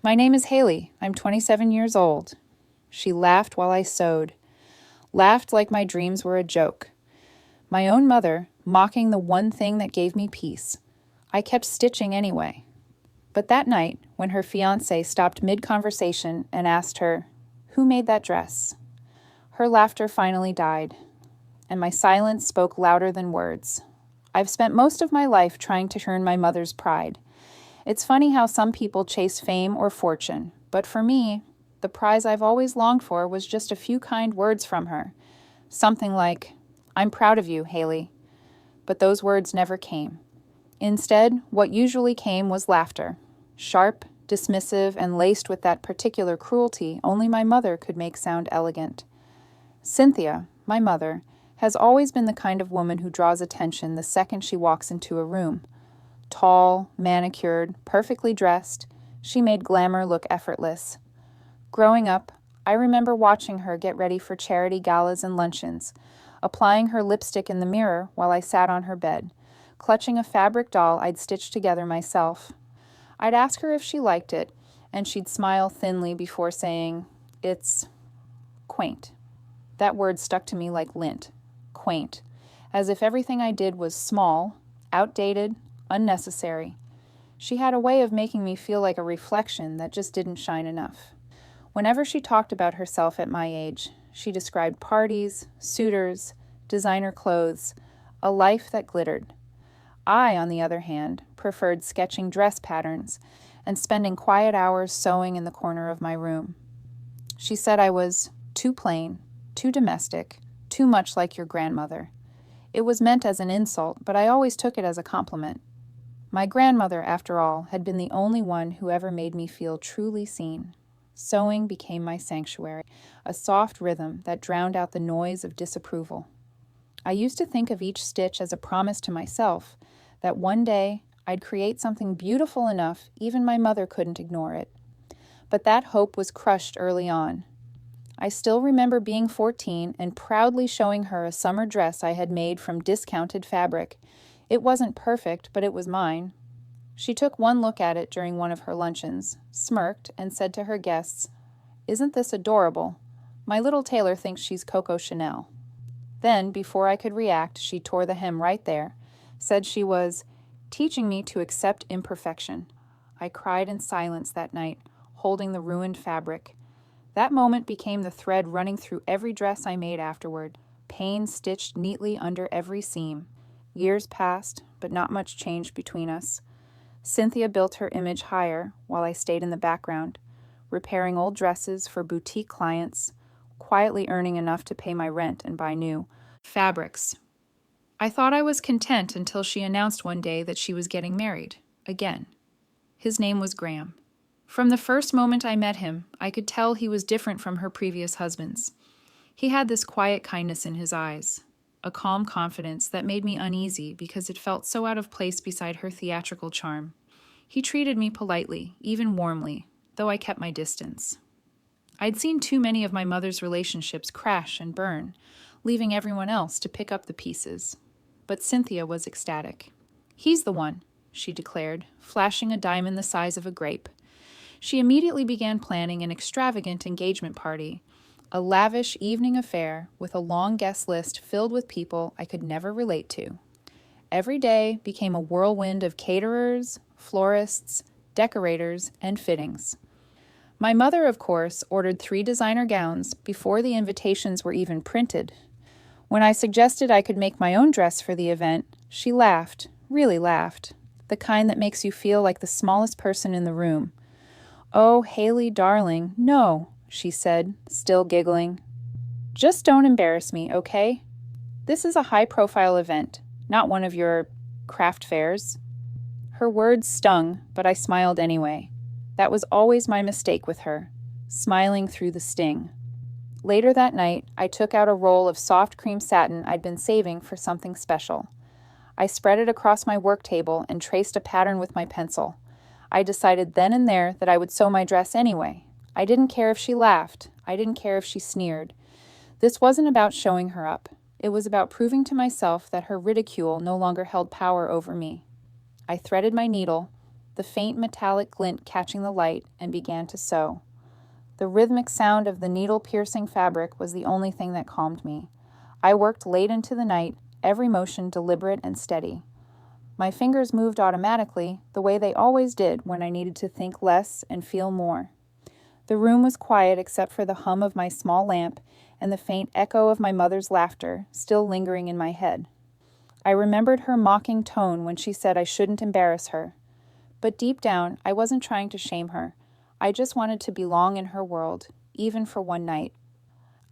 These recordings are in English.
My name is Hailey. I'm 27 years old. She laughed while I sewed, laughed like my dreams were a joke. My own mother, mocking the one thing that gave me peace. I kept stitching anyway. But that night, when her fiancé stopped mid-conversation and asked her, "Who made that dress?" her laughter finally died, and my silence spoke louder than words. I've spent most of my life trying to earn my mother's pride. It's funny how some people chase fame or fortune, but for me, the prize I've always longed for was just a few kind words from her. Something like, "I'm proud of you, Hailey." But those words never came. Instead, what usually came was laughter. Sharp, dismissive, and laced with that particular cruelty only my mother could make sound elegant. Cynthia, my mother, has always been the kind of woman who draws attention the second she walks into a room. Tall, manicured, perfectly dressed, she made glamour look effortless. Growing up, I remember watching her get ready for charity galas and luncheons, applying her lipstick in the mirror while I sat on her bed, clutching a fabric doll I'd stitched together myself. I'd ask her if she liked it, and she'd smile thinly before saying, "It's quaint." That word stuck to me like lint. Quaint. As if everything I did was small, outdated, unnecessary. She had a way of making me feel like a reflection that just didn't shine enough. Whenever she talked about herself at my age, she described parties, suitors, designer clothes, a life that glittered. I, on the other hand, preferred sketching dress patterns and spending quiet hours sewing in the corner of my room. She said I was too plain, too domestic, too much like your grandmother. It was meant as an insult, but I always took it as a compliment. My grandmother, after all, had been the only one who ever made me feel truly seen. Sewing became my sanctuary, a soft rhythm that drowned out the noise of disapproval. I used to think of each stitch as a promise to myself that one day I'd create something beautiful enough even my mother couldn't ignore it. But that hope was crushed early on. I still remember being 14 and proudly showing her a summer dress I had made from discounted fabric. It wasn't perfect, but it was mine. She took one look at it during one of her luncheons, smirked, and said to her guests, "Isn't this adorable? My little tailor thinks she's Coco Chanel." Then, before I could react, she tore the hem right there, said she was teaching me to accept imperfection. I cried in silence that night, holding the ruined fabric. That moment became the thread running through every dress I made afterward, pain stitched neatly under every seam. Years passed, but not much changed between us. Cynthia built her image higher while I stayed in the background, repairing old dresses for boutique clients, quietly earning enough to pay my rent and buy new fabrics. I thought I was content until she announced one day that she was getting married, again. His name was Graham. From the first moment I met him, I could tell he was different from her previous husbands. He had this quiet kindness in his eyes, a calm confidence that made me uneasy because it felt so out of place beside her theatrical charm. He treated me politely, even warmly, though I kept my distance. I'd seen too many of my mother's relationships crash and burn, leaving everyone else to pick up the pieces. But Cynthia was ecstatic. "He's the one," she declared, flashing a diamond the size of a grape. She immediately began planning an extravagant engagement party, a lavish evening affair with a long guest list filled with people I could never relate to. Every day became a whirlwind of caterers, florists, decorators, and fittings. My mother, of course, ordered 3 designer gowns before the invitations were even printed. When I suggested I could make my own dress for the event, she laughed, really laughed, the kind that makes you feel like the smallest person in the room. "Oh, Hailey, darling, no," she said, still giggling. "Just don't embarrass me, okay? This is a high-profile event, not one of your craft fairs." Her words stung, but I smiled anyway. That was always my mistake with her, smiling through the sting. Later that night, I took out a roll of soft cream satin I'd been saving for something special. I spread it across my work table and traced a pattern with my pencil. I decided then and there that I would sew my dress anyway. I didn't care if she laughed. I didn't care if she sneered. This wasn't about showing her up. It was about proving to myself that her ridicule no longer held power over me. I threaded my needle, the faint metallic glint catching the light, and began to sew. The rhythmic sound of the needle-piercing fabric was the only thing that calmed me. I worked late into the night, every motion deliberate and steady. My fingers moved automatically, the way they always did when I needed to think less and feel more. The room was quiet except for the hum of my small lamp and the faint echo of my mother's laughter still lingering in my head. I remembered her mocking tone when she said I shouldn't embarrass her. But deep down, I wasn't trying to shame her. I just wanted to belong in her world, even for one night.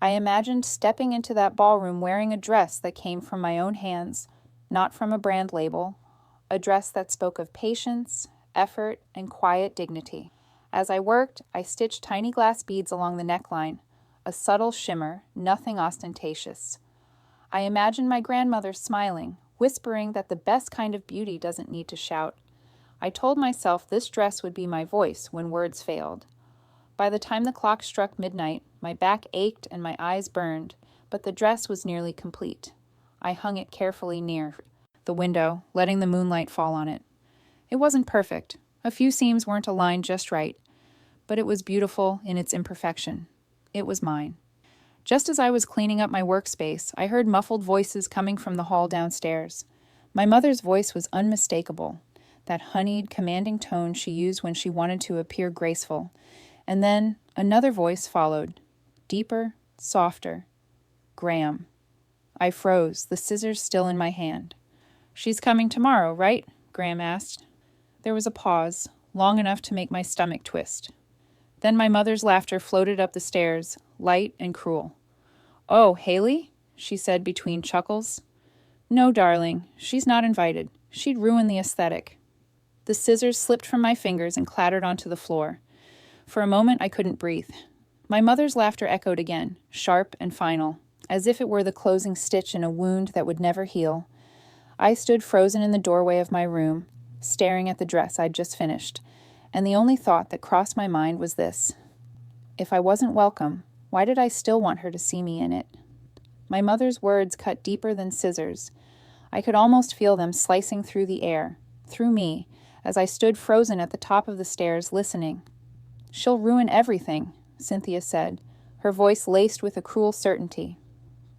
I imagined stepping into that ballroom wearing a dress that came from my own hands, not from a brand label, a dress that spoke of patience, effort, and quiet dignity. As I worked, I stitched tiny glass beads along the neckline, a subtle shimmer, nothing ostentatious. I imagined my grandmother smiling, whispering that the best kind of beauty doesn't need to shout. I told myself this dress would be my voice when words failed. By the time the clock struck midnight, my back ached and my eyes burned, but the dress was nearly complete. I hung it carefully near the window, letting the moonlight fall on it. It wasn't perfect. A few seams weren't aligned just right, but it was beautiful in its imperfection. It was mine. Just as I was cleaning up my workspace, I heard muffled voices coming from the hall downstairs. My mother's voice was unmistakable, that honeyed, commanding tone she used when she wanted to appear graceful. And then another voice followed, deeper, softer. Graham. I froze, the scissors still in my hand. "She's coming tomorrow, right?" Graham asked. There was a pause, long enough to make my stomach twist. Then my mother's laughter floated up the stairs, light and cruel. "Oh, Hailey?" she said between chuckles. "No, darling, she's not invited. She'd ruin the aesthetic." The scissors slipped from my fingers and clattered onto the floor. For a moment, I couldn't breathe. My mother's laughter echoed again, sharp and final, as if it were the closing stitch in a wound that would never heal. I stood frozen in the doorway of my room, staring at the dress I'd just finished, and the only thought that crossed my mind was this. If I wasn't welcome, why did I still want her to see me in it? My mother's words cut deeper than scissors. I could almost feel them slicing through the air, through me, as I stood frozen at the top of the stairs listening. "She'll ruin everything," Cynthia said, her voice laced with a cruel certainty.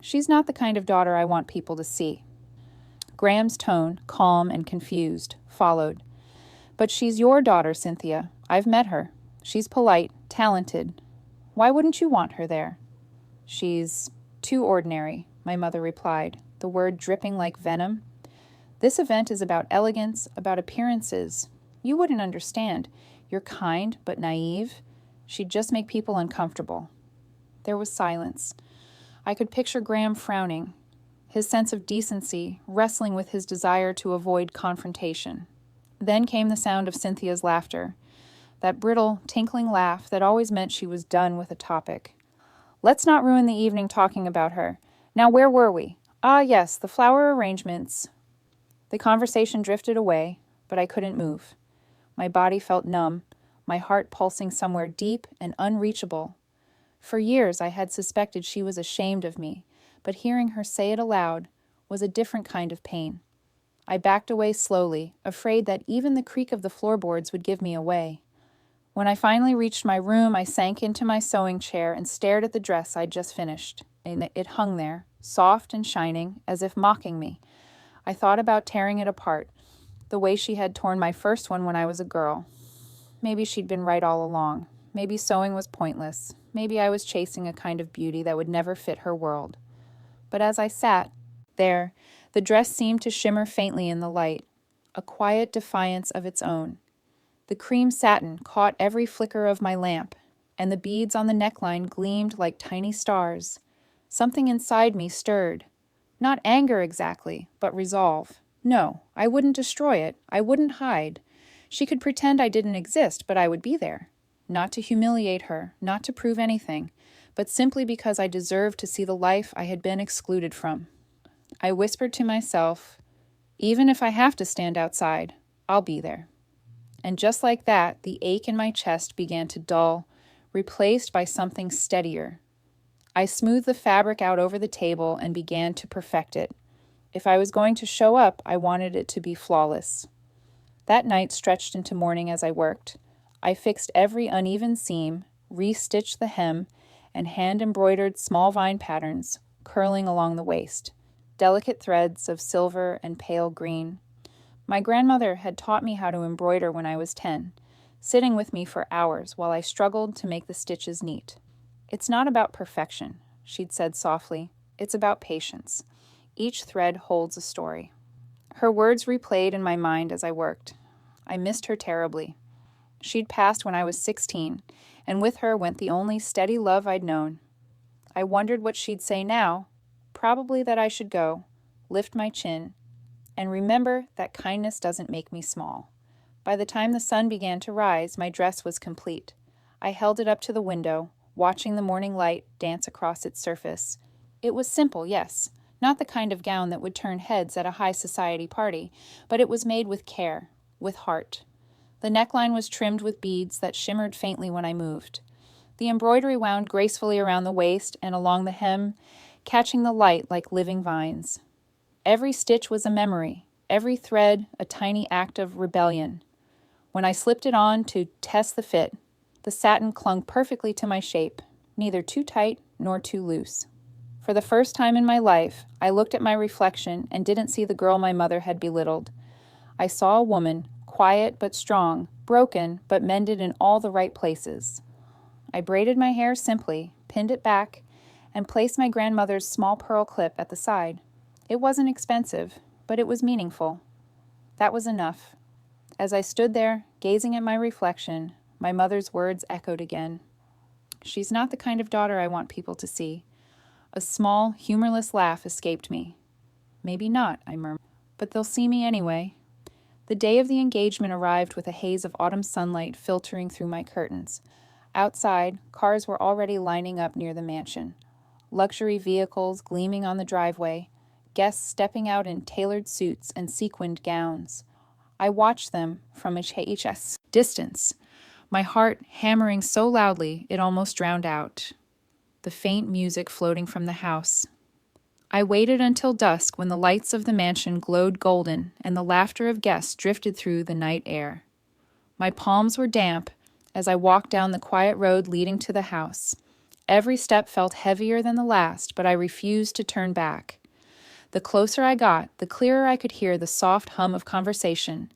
"She's not the kind of daughter I want people to see." Graham's tone, calm and confused, followed. "But she's your daughter, Cynthia. I've met her. She's polite, talented. Why wouldn't you want her there?" "She's too ordinary," my mother replied, the word dripping like venom. "This event is about elegance, about appearances. You wouldn't understand. You're kind, but naive. She'd just make people uncomfortable." There was silence. I could picture Graham frowning, his sense of decency wrestling with his desire to avoid confrontation. Then came the sound of Cynthia's laughter, that brittle, tinkling laugh that always meant she was done with a topic. "Let's not ruin the evening talking about her. Now, where were we? Ah, yes, the flower arrangements." The conversation drifted away, but I couldn't move. My body felt numb, my heart pulsing somewhere deep and unreachable. For years I had suspected she was ashamed of me, but hearing her say it aloud was a different kind of pain. I backed away slowly, afraid that even the creak of the floorboards would give me away. When I finally reached my room, I sank into my sewing chair and stared at the dress I'd just finished. It hung there, soft and shining, as if mocking me. I thought about tearing it apart, the way she had torn my first one when I was a girl. Maybe she'd been right all along. Maybe sewing was pointless. Maybe I was chasing a kind of beauty that would never fit her world. But as I sat there, the dress seemed to shimmer faintly in the light, a quiet defiance of its own. The cream satin caught every flicker of my lamp, and the beads on the neckline gleamed like tiny stars. Something inside me stirred. Not anger exactly, but resolve. No, I wouldn't destroy it. I wouldn't hide. She could pretend I didn't exist, but I would be there. Not to humiliate her, not to prove anything, but simply because I deserved to see the life I had been excluded from. I whispered to myself, even if I have to stand outside, I'll be there. And just like that, the ache in my chest began to dull, replaced by something steadier. I smoothed the fabric out over the table and began to perfect it. If I was going to show up, I wanted it to be flawless. That night stretched into morning as I worked. I fixed every uneven seam, re-stitched the hem, and hand-embroidered small vine patterns curling along the waist, delicate threads of silver and pale green. My grandmother had taught me how to embroider when I was 10, sitting with me for hours while I struggled to make the stitches neat. "It's not about perfection," she'd said softly. "It's about patience. Each thread holds a story." Her words replayed in my mind as I worked. I missed her terribly. She'd passed when I was 16, and with her went the only steady love I'd known. I wondered what she'd say now. Probably that I should go, lift my chin, and remember that kindness doesn't make me small. By the time the sun began to rise, my dress was complete. I held it up to the window, watching the morning light dance across its surface. It was simple, yes, not the kind of gown that would turn heads at a high society party, but it was made with care, with heart. The neckline was trimmed with beads that shimmered faintly when I moved. The embroidery wound gracefully around the waist and along the hem, catching the light like living vines. Every stitch was a memory, every thread a tiny act of rebellion. When I slipped it on to test the fit, the satin clung perfectly to my shape, neither too tight nor too loose. For the first time in my life, I looked at my reflection and didn't see the girl my mother had belittled. I saw a woman, quiet but strong, broken but mended in all the right places. I braided my hair simply, pinned it back, and placed my grandmother's small pearl clip at the side. It wasn't expensive, but it was meaningful. That was enough. As I stood there, gazing at my reflection, my mother's words echoed again. "She's not the kind of daughter I want people to see." A small, humorless laugh escaped me. "Maybe not," I murmured, "but they'll see me anyway." The day of the engagement arrived with a haze of autumn sunlight filtering through my curtains. Outside, cars were already lining up near the mansion. Luxury vehicles gleaming on the driveway, guests stepping out in tailored suits and sequined gowns. I watched them from a distance, my heart hammering so loudly it almost drowned out the faint music floating from the house. I waited until dusk when the lights of the mansion glowed golden and the laughter of guests drifted through the night air. My palms were damp as I walked down the quiet road leading to the house. Every step felt heavier than the last, but I refused to turn back. The closer I got, the clearer I could hear the soft hum of conversation,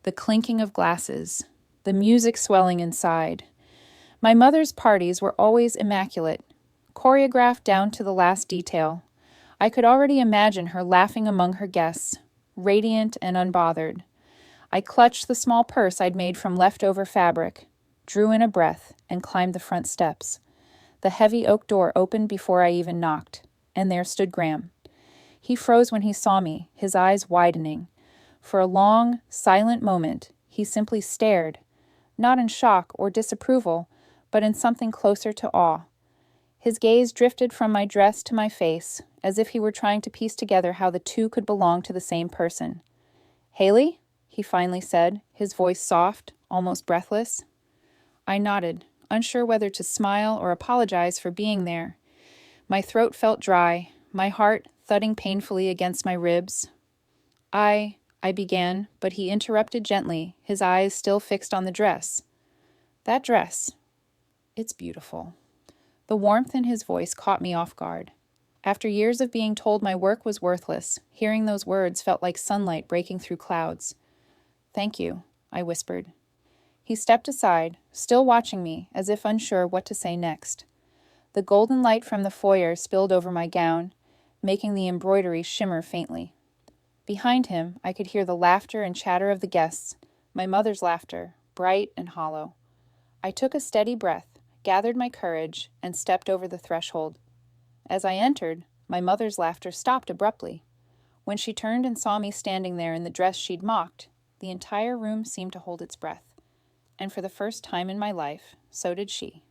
the clinking of glasses, the music swelling inside. My mother's parties were always immaculate, choreographed down to the last detail. I could already imagine her laughing among her guests, radiant and unbothered. I clutched the small purse I'd made from leftover fabric, drew in a breath, and climbed the front steps. The heavy oak door opened before I even knocked, and there stood Graham. He froze when he saw me, his eyes widening. For a long, silent moment, he simply stared, not in shock or disapproval, but in something closer to awe. His gaze drifted from my dress to my face, as if he were trying to piece together how the two could belong to the same person. "Hailey?" he finally said, his voice soft, almost breathless. I nodded, unsure whether to smile or apologize for being there. My throat felt dry, my heart thudding painfully against my ribs. I began, but he interrupted gently, his eyes still fixed on the dress. "That dress, it's beautiful." The warmth in his voice caught me off guard. After years of being told my work was worthless, hearing those words felt like sunlight breaking through clouds. "Thank you," I whispered. He stepped aside, still watching me, as if unsure what to say next. The golden light from the foyer spilled over my gown, making the embroidery shimmer faintly. Behind him, I could hear the laughter and chatter of the guests, my mother's laughter, bright and hollow. I took a steady breath, gathered my courage, and stepped over the threshold. As I entered, my mother's laughter stopped abruptly. When she turned and saw me standing there in the dress she'd mocked, the entire room seemed to hold its breath. And for the first time in my life, so did she.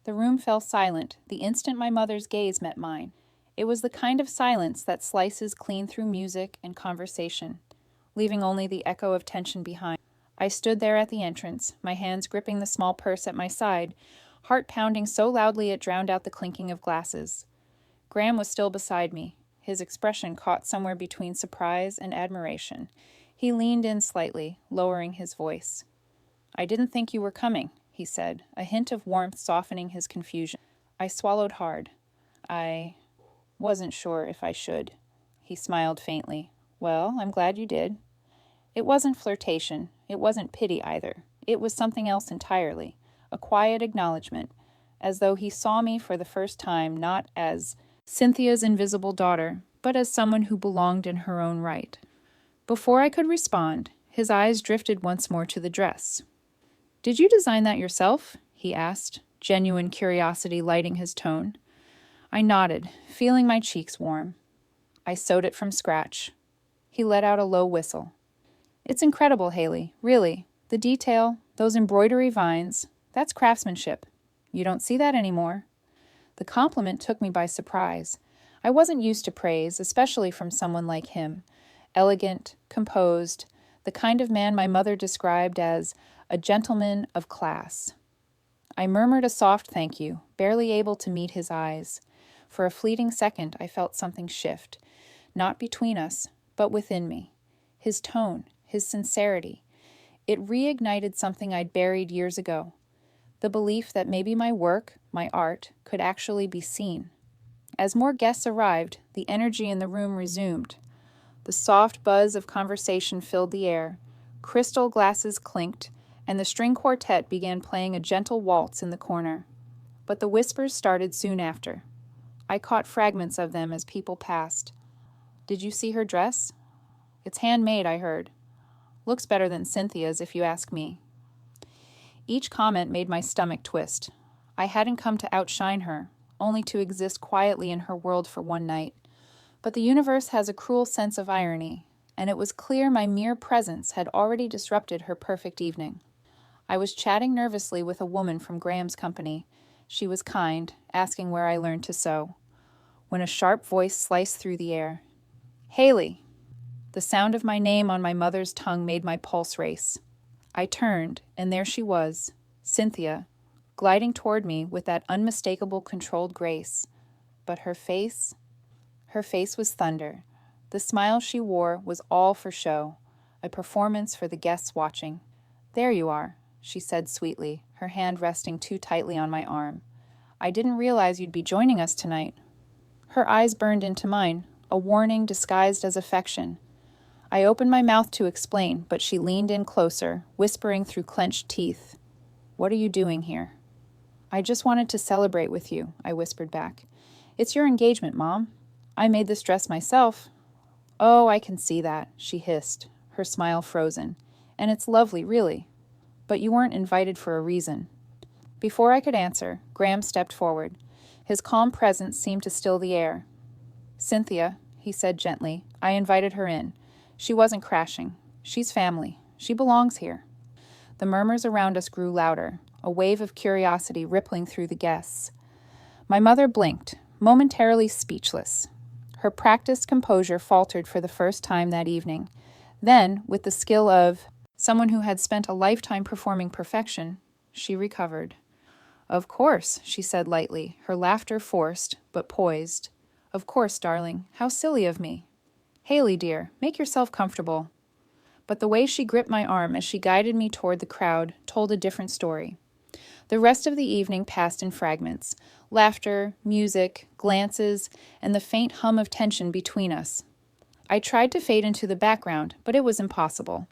The room fell silent the instant my mother's gaze met mine. It was the kind of silence that slices clean through music and conversation, leaving only the echo of tension behind. I stood there at the entrance, my hands gripping the small purse at my side, heart pounding so loudly it drowned out the clinking of glasses. Graham was still beside me, his expression caught somewhere between surprise and admiration. He leaned in slightly, lowering his voice. "I didn't think you were coming," he said, a hint of warmth softening his confusion. I swallowed hard. "I wasn't sure if I should." He smiled faintly. "Well, I'm glad you did." It wasn't flirtation. It wasn't pity either. It was something else entirely. A quiet acknowledgement, as though he saw me for the first time not as Cynthia's invisible daughter, but as someone who belonged in her own right. Before I could respond, his eyes drifted once more to the dress. "Did you design that yourself?" he asked, genuine curiosity lighting his tone. I nodded, feeling my cheeks warm. "I sewed it from scratch." He let out a low whistle. "It's incredible, Hailey, really. The detail, those embroidery vines, that's craftsmanship. You don't see that anymore." The compliment took me by surprise. I wasn't used to praise, especially from someone like him. Elegant, composed, the kind of man my mother described as a gentleman of class. I murmured a soft thank you, barely able to meet his eyes. For a fleeting second, I felt something shift, not between us, but within me. His tone, his sincerity. It reignited something I'd buried years ago. The belief that maybe my work, my art, could actually be seen. As more guests arrived, the energy in the room resumed. The soft buzz of conversation filled the air. Crystal glasses clinked, and the string quartet began playing a gentle waltz in the corner. But the whispers started soon after. I caught fragments of them as people passed. "Did you see her dress?" "It's handmade, I heard." "Looks better than Cynthia's, if you ask me." Each comment made my stomach twist. I hadn't come to outshine her, only to exist quietly in her world for one night. But the universe has a cruel sense of irony, and it was clear my mere presence had already disrupted her perfect evening. I was chatting nervously with a woman from Graham's company. She was kind, asking where I learned to sew. When a sharp voice sliced through the air. "Hailey!" The sound of my name on my mother's tongue made my pulse race. I turned, and there she was, Cynthia, gliding toward me with that unmistakable controlled grace. But her face was thunder. The smile she wore was all for show, a performance for the guests watching. "There you are," she said sweetly, her hand resting too tightly on my arm. "I didn't realize you'd be joining us tonight." Her eyes burned into mine, a warning disguised as affection. I opened my mouth to explain, but she leaned in closer, whispering through clenched teeth. "What are you doing here?" "I just wanted to celebrate with you," I whispered back. "It's your engagement, Mom. I made this dress myself." "Oh, I can see that," she hissed, her smile frozen. "And it's lovely, really. But you weren't invited for a reason." Before I could answer, Graham stepped forward. His calm presence seemed to still the air. "Cynthia," he said gently, "I invited her in. She wasn't crashing. She's family. She belongs here." The murmurs around us grew louder, a wave of curiosity rippling through the guests. My mother blinked, momentarily speechless. Her practiced composure faltered for the first time that evening. Then, with the skill of someone who had spent a lifetime performing perfection, she recovered. "Of course," she said lightly, her laughter forced, but poised. "Of course, darling. How silly of me. Hailey, dear, make yourself comfortable." But the way she gripped my arm as she guided me toward the crowd told a different story. The rest of the evening passed in fragments. Laughter, music, glances, and the faint hum of tension between us. I tried to fade into the background, but it was impossible.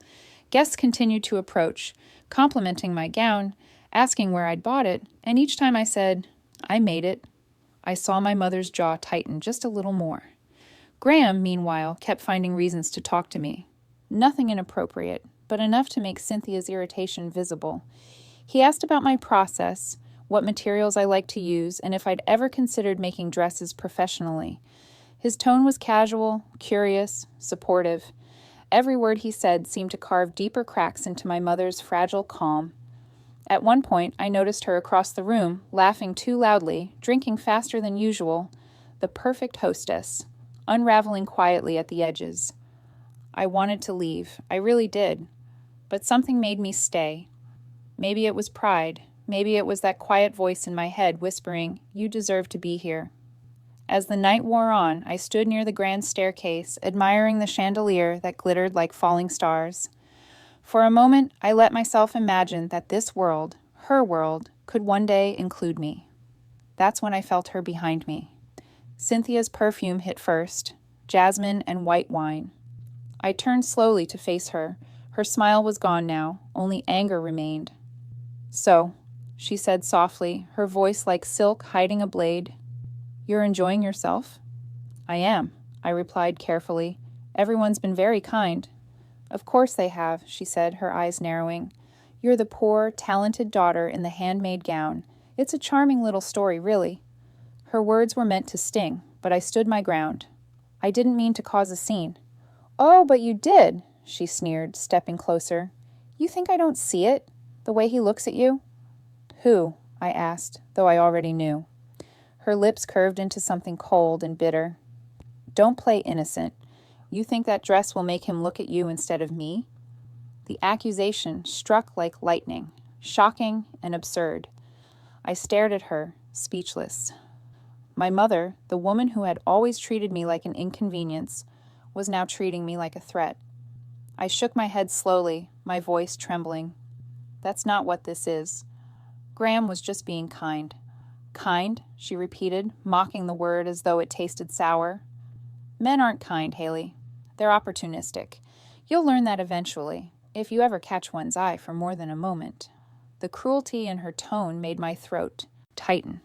Guests continued to approach, complimenting my gown, asking where I'd bought it, and each time I said, "I made it," I saw my mother's jaw tighten just a little more. Graham, meanwhile, kept finding reasons to talk to me. Nothing inappropriate, but enough to make Cynthia's irritation visible. He asked about my process, what materials I like to use, and if I'd ever considered making dresses professionally. His tone was casual, curious, supportive. Every word he said seemed to carve deeper cracks into my mother's fragile calm. At one point, I noticed her across the room, laughing too loudly, drinking faster than usual, the perfect hostess, unraveling quietly at the edges. I wanted to leave. I really did. But something made me stay. Maybe it was pride. Maybe it was that quiet voice in my head whispering, "You deserve to be here." As the night wore on, I stood near the grand staircase, admiring the chandelier that glittered like falling stars. For a moment, I let myself imagine that this world, her world, could one day include me. That's when I felt her behind me. Cynthia's perfume hit first, jasmine and white wine. I turned slowly to face her. Her smile was gone now, only anger remained. "So," she said softly, her voice like silk hiding a blade, "you're enjoying yourself?" "I am," I replied carefully. "Everyone's been very kind." "Of course they have," she said, her eyes narrowing. "You're the poor, talented daughter in the handmade gown. It's a charming little story, really." Her words were meant to sting, but I stood my ground. "I didn't mean to cause a scene." "Oh, but you did," she sneered, stepping closer. "You think I don't see it? The way he looks at you?" "Who?" I asked, though I already knew. Her lips curved into something cold and bitter. "Don't play innocent. You think that dress will make him look at you instead of me?" The accusation struck like lightning, shocking and absurd. I stared at her, speechless. My mother, the woman who had always treated me like an inconvenience, was now treating me like a threat. I shook my head slowly, my voice trembling. "That's not what this is. Graham was just being kind." "Kind?" she repeated, mocking the word as though it tasted sour. "Men aren't kind, Hailey. They're opportunistic. You'll learn that eventually, if you ever catch one's eye for more than a moment." The cruelty in her tone made my throat tighten.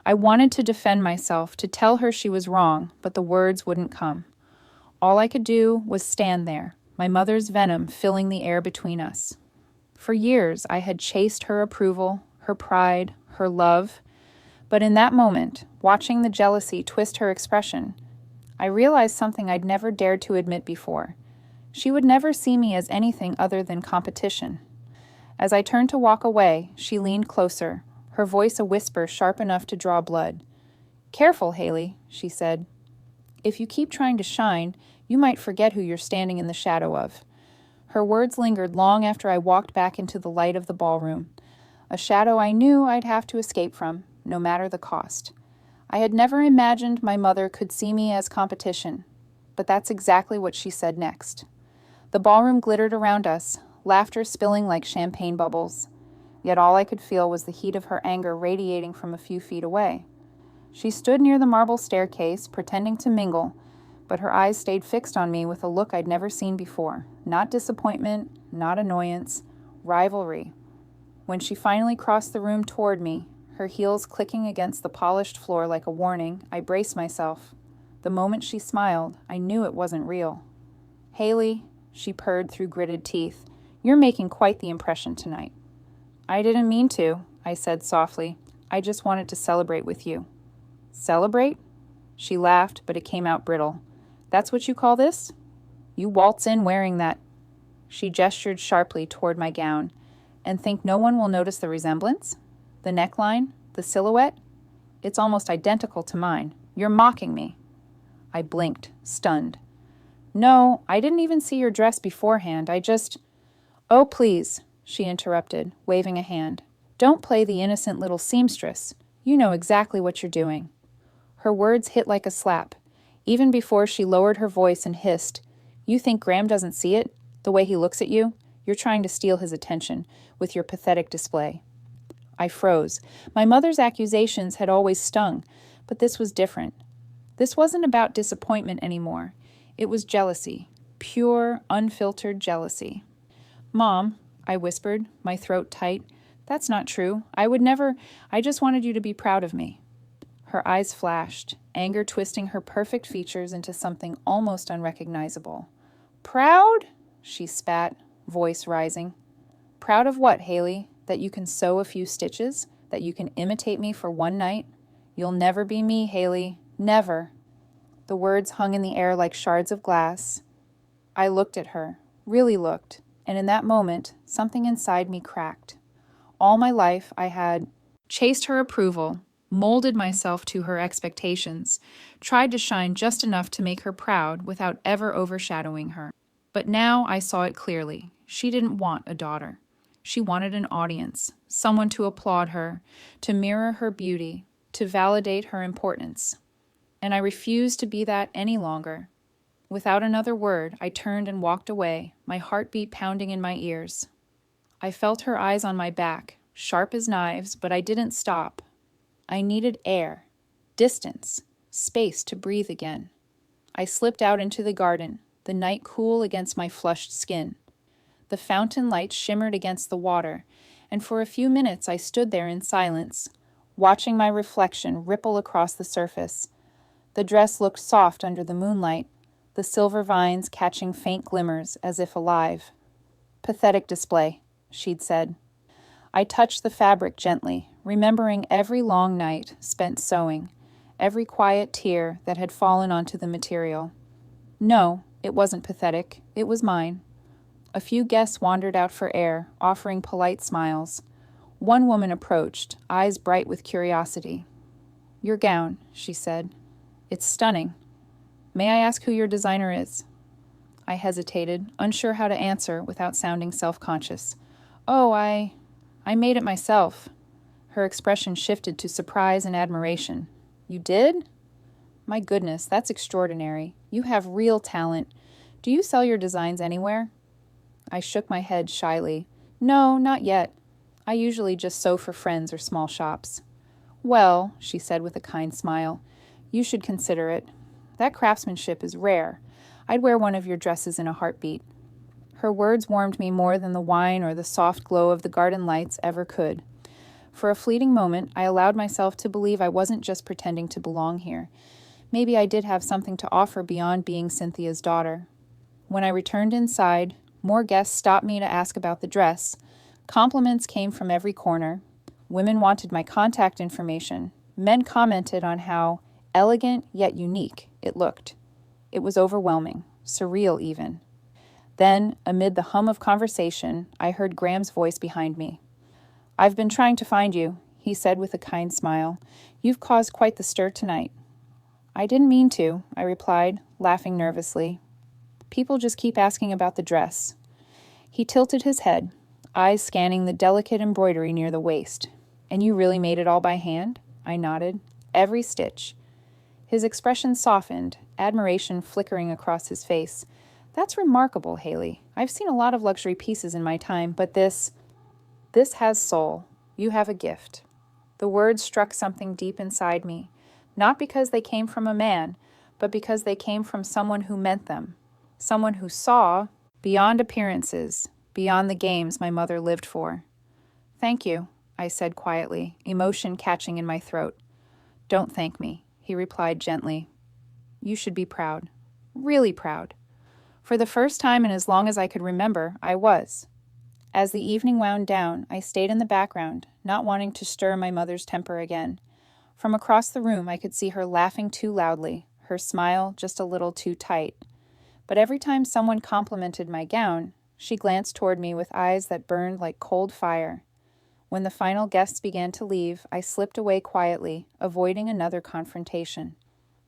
I wanted to defend myself, to tell her she was wrong, but the words wouldn't come. All I could do was stand there, my mother's venom filling the air between us. For years, I had chased her approval, her pride, her love. But in that moment, watching the jealousy twist her expression, I realized something I'd never dared to admit before. She would never see me as anything other than competition. As I turned to walk away, she leaned closer, her voice a whisper sharp enough to draw blood. "Careful, Hailey," she said. "If you keep trying to shine, you might forget who you're standing in the shadow of." Her words lingered long after I walked back into the light of the ballroom, a shadow I knew I'd have to escape from, no matter the cost. I had never imagined my mother could see me as competition, but that's exactly what she said next. The ballroom glittered around us, laughter spilling like champagne bubbles. Yet all I could feel was the heat of her anger radiating from a few feet away. She stood near the marble staircase, pretending to mingle, but her eyes stayed fixed on me with a look I'd never seen before. Not disappointment, not annoyance, rivalry. When she finally crossed the room toward me, her heels clicking against the polished floor like a warning, I braced myself. The moment she smiled, I knew it wasn't real. "Hailey," she purred through gritted teeth, "you're making quite the impression tonight." "I didn't mean to," I said softly. "I just wanted to celebrate with you." "Celebrate?" She laughed, but it came out brittle. "That's what you call this? You waltz in wearing that—" She gestured sharply toward my gown. "And think no one will notice the resemblance? The neckline? The silhouette? It's almost identical to mine. You're mocking me." I blinked, stunned. "No, I didn't even see your dress beforehand. I just—" "Oh, please," she interrupted, waving a hand. "Don't play the innocent little seamstress. You know exactly what you're doing." Her words hit like a slap. Even before she lowered her voice and hissed, "You think Graham doesn't see it? The way he looks at you? You're trying to steal his attention with your pathetic display." I froze. My mother's accusations had always stung, but this was different. This wasn't about disappointment anymore. It was jealousy. Pure, unfiltered jealousy. "Mom," I whispered, my throat tight, "that's not true. I would never— I just wanted you to be proud of me." Her eyes flashed, anger twisting her perfect features into something almost unrecognizable. "Proud?" she spat, voice rising. "Proud of what, Hailey? That you can sew a few stitches? That you can imitate me for one night? You'll never be me, Hailey. Never." The words hung in the air like shards of glass. I looked at her, really looked, and in that moment, something inside me cracked. All my life, I had chased her approval, molded myself to her expectations, tried to shine just enough to make her proud without ever overshadowing her. But now I saw it clearly. She didn't want a daughter. She wanted an audience, someone to applaud her, to mirror her beauty, to validate her importance. and I refused to be that any longer. Without another word, I turned and walked away, my heartbeat pounding in my ears. I felt her eyes on my back, sharp as knives, but I didn't stop. I needed air, distance, space to breathe again. I slipped out into the garden, the night cool against my flushed skin. The fountain light shimmered against the water, and for a few minutes I stood there in silence, watching my reflection ripple across the surface. The dress looked soft under the moonlight, the silver vines catching faint glimmers as if alive. "Pathetic display," she'd said. I touched the fabric gently, remembering every long night spent sewing, every quiet tear that had fallen onto the material. No, it wasn't pathetic. It was mine. A few guests wandered out for air, offering polite smiles. One woman approached, eyes bright with curiosity. "Your gown," she said. "It's stunning. May I ask who your designer is?" I hesitated, unsure how to answer without sounding self-conscious. "Oh, I made it myself." Her expression shifted to surprise and admiration. "You did? My goodness, that's extraordinary. You have real talent. Do you sell your designs anywhere?" I shook my head shyly. "No, not yet. I usually just sew for friends or small shops." "Well," she said with a kind smile, "you should consider it. That craftsmanship is rare. I'd wear one of your dresses in a heartbeat." Her words warmed me more than the wine or the soft glow of the garden lights ever could. For a fleeting moment, I allowed myself to believe I wasn't just pretending to belong here. Maybe I did have something to offer beyond being Cynthia's daughter. When I returned inside, more guests stopped me to ask about the dress. Compliments came from every corner. Women wanted my contact information. Men commented on how elegant yet unique it looked. It was overwhelming, surreal even. Then, amid the hum of conversation, I heard Graham's voice behind me. "I've been trying to find you," he said with a kind smile. "You've caused quite the stir tonight." "I didn't mean to," I replied, laughing nervously. "People just keep asking about the dress." He tilted his head, eyes scanning the delicate embroidery near the waist. "And you really made it all by hand?" I nodded. "Every stitch." His expression softened, admiration flickering across his face. "That's remarkable, Hailey. I've seen a lot of luxury pieces in my time, but this has soul. You have a gift." The words struck something deep inside me, not because they came from a man, but because they came from someone who meant them, someone who saw beyond appearances, beyond the games my mother lived for. "Thank you," I said quietly, emotion catching in my throat. "Don't thank me," he replied gently. "You should be proud, really proud." For the first time in as long as I could remember, I was. As the evening wound down, I stayed in the background, not wanting to stir my mother's temper again. From across the room, I could see her laughing too loudly, her smile just a little too tight. But every time someone complimented my gown, she glanced toward me with eyes that burned like cold fire. When the final guests began to leave, I slipped away quietly, avoiding another confrontation.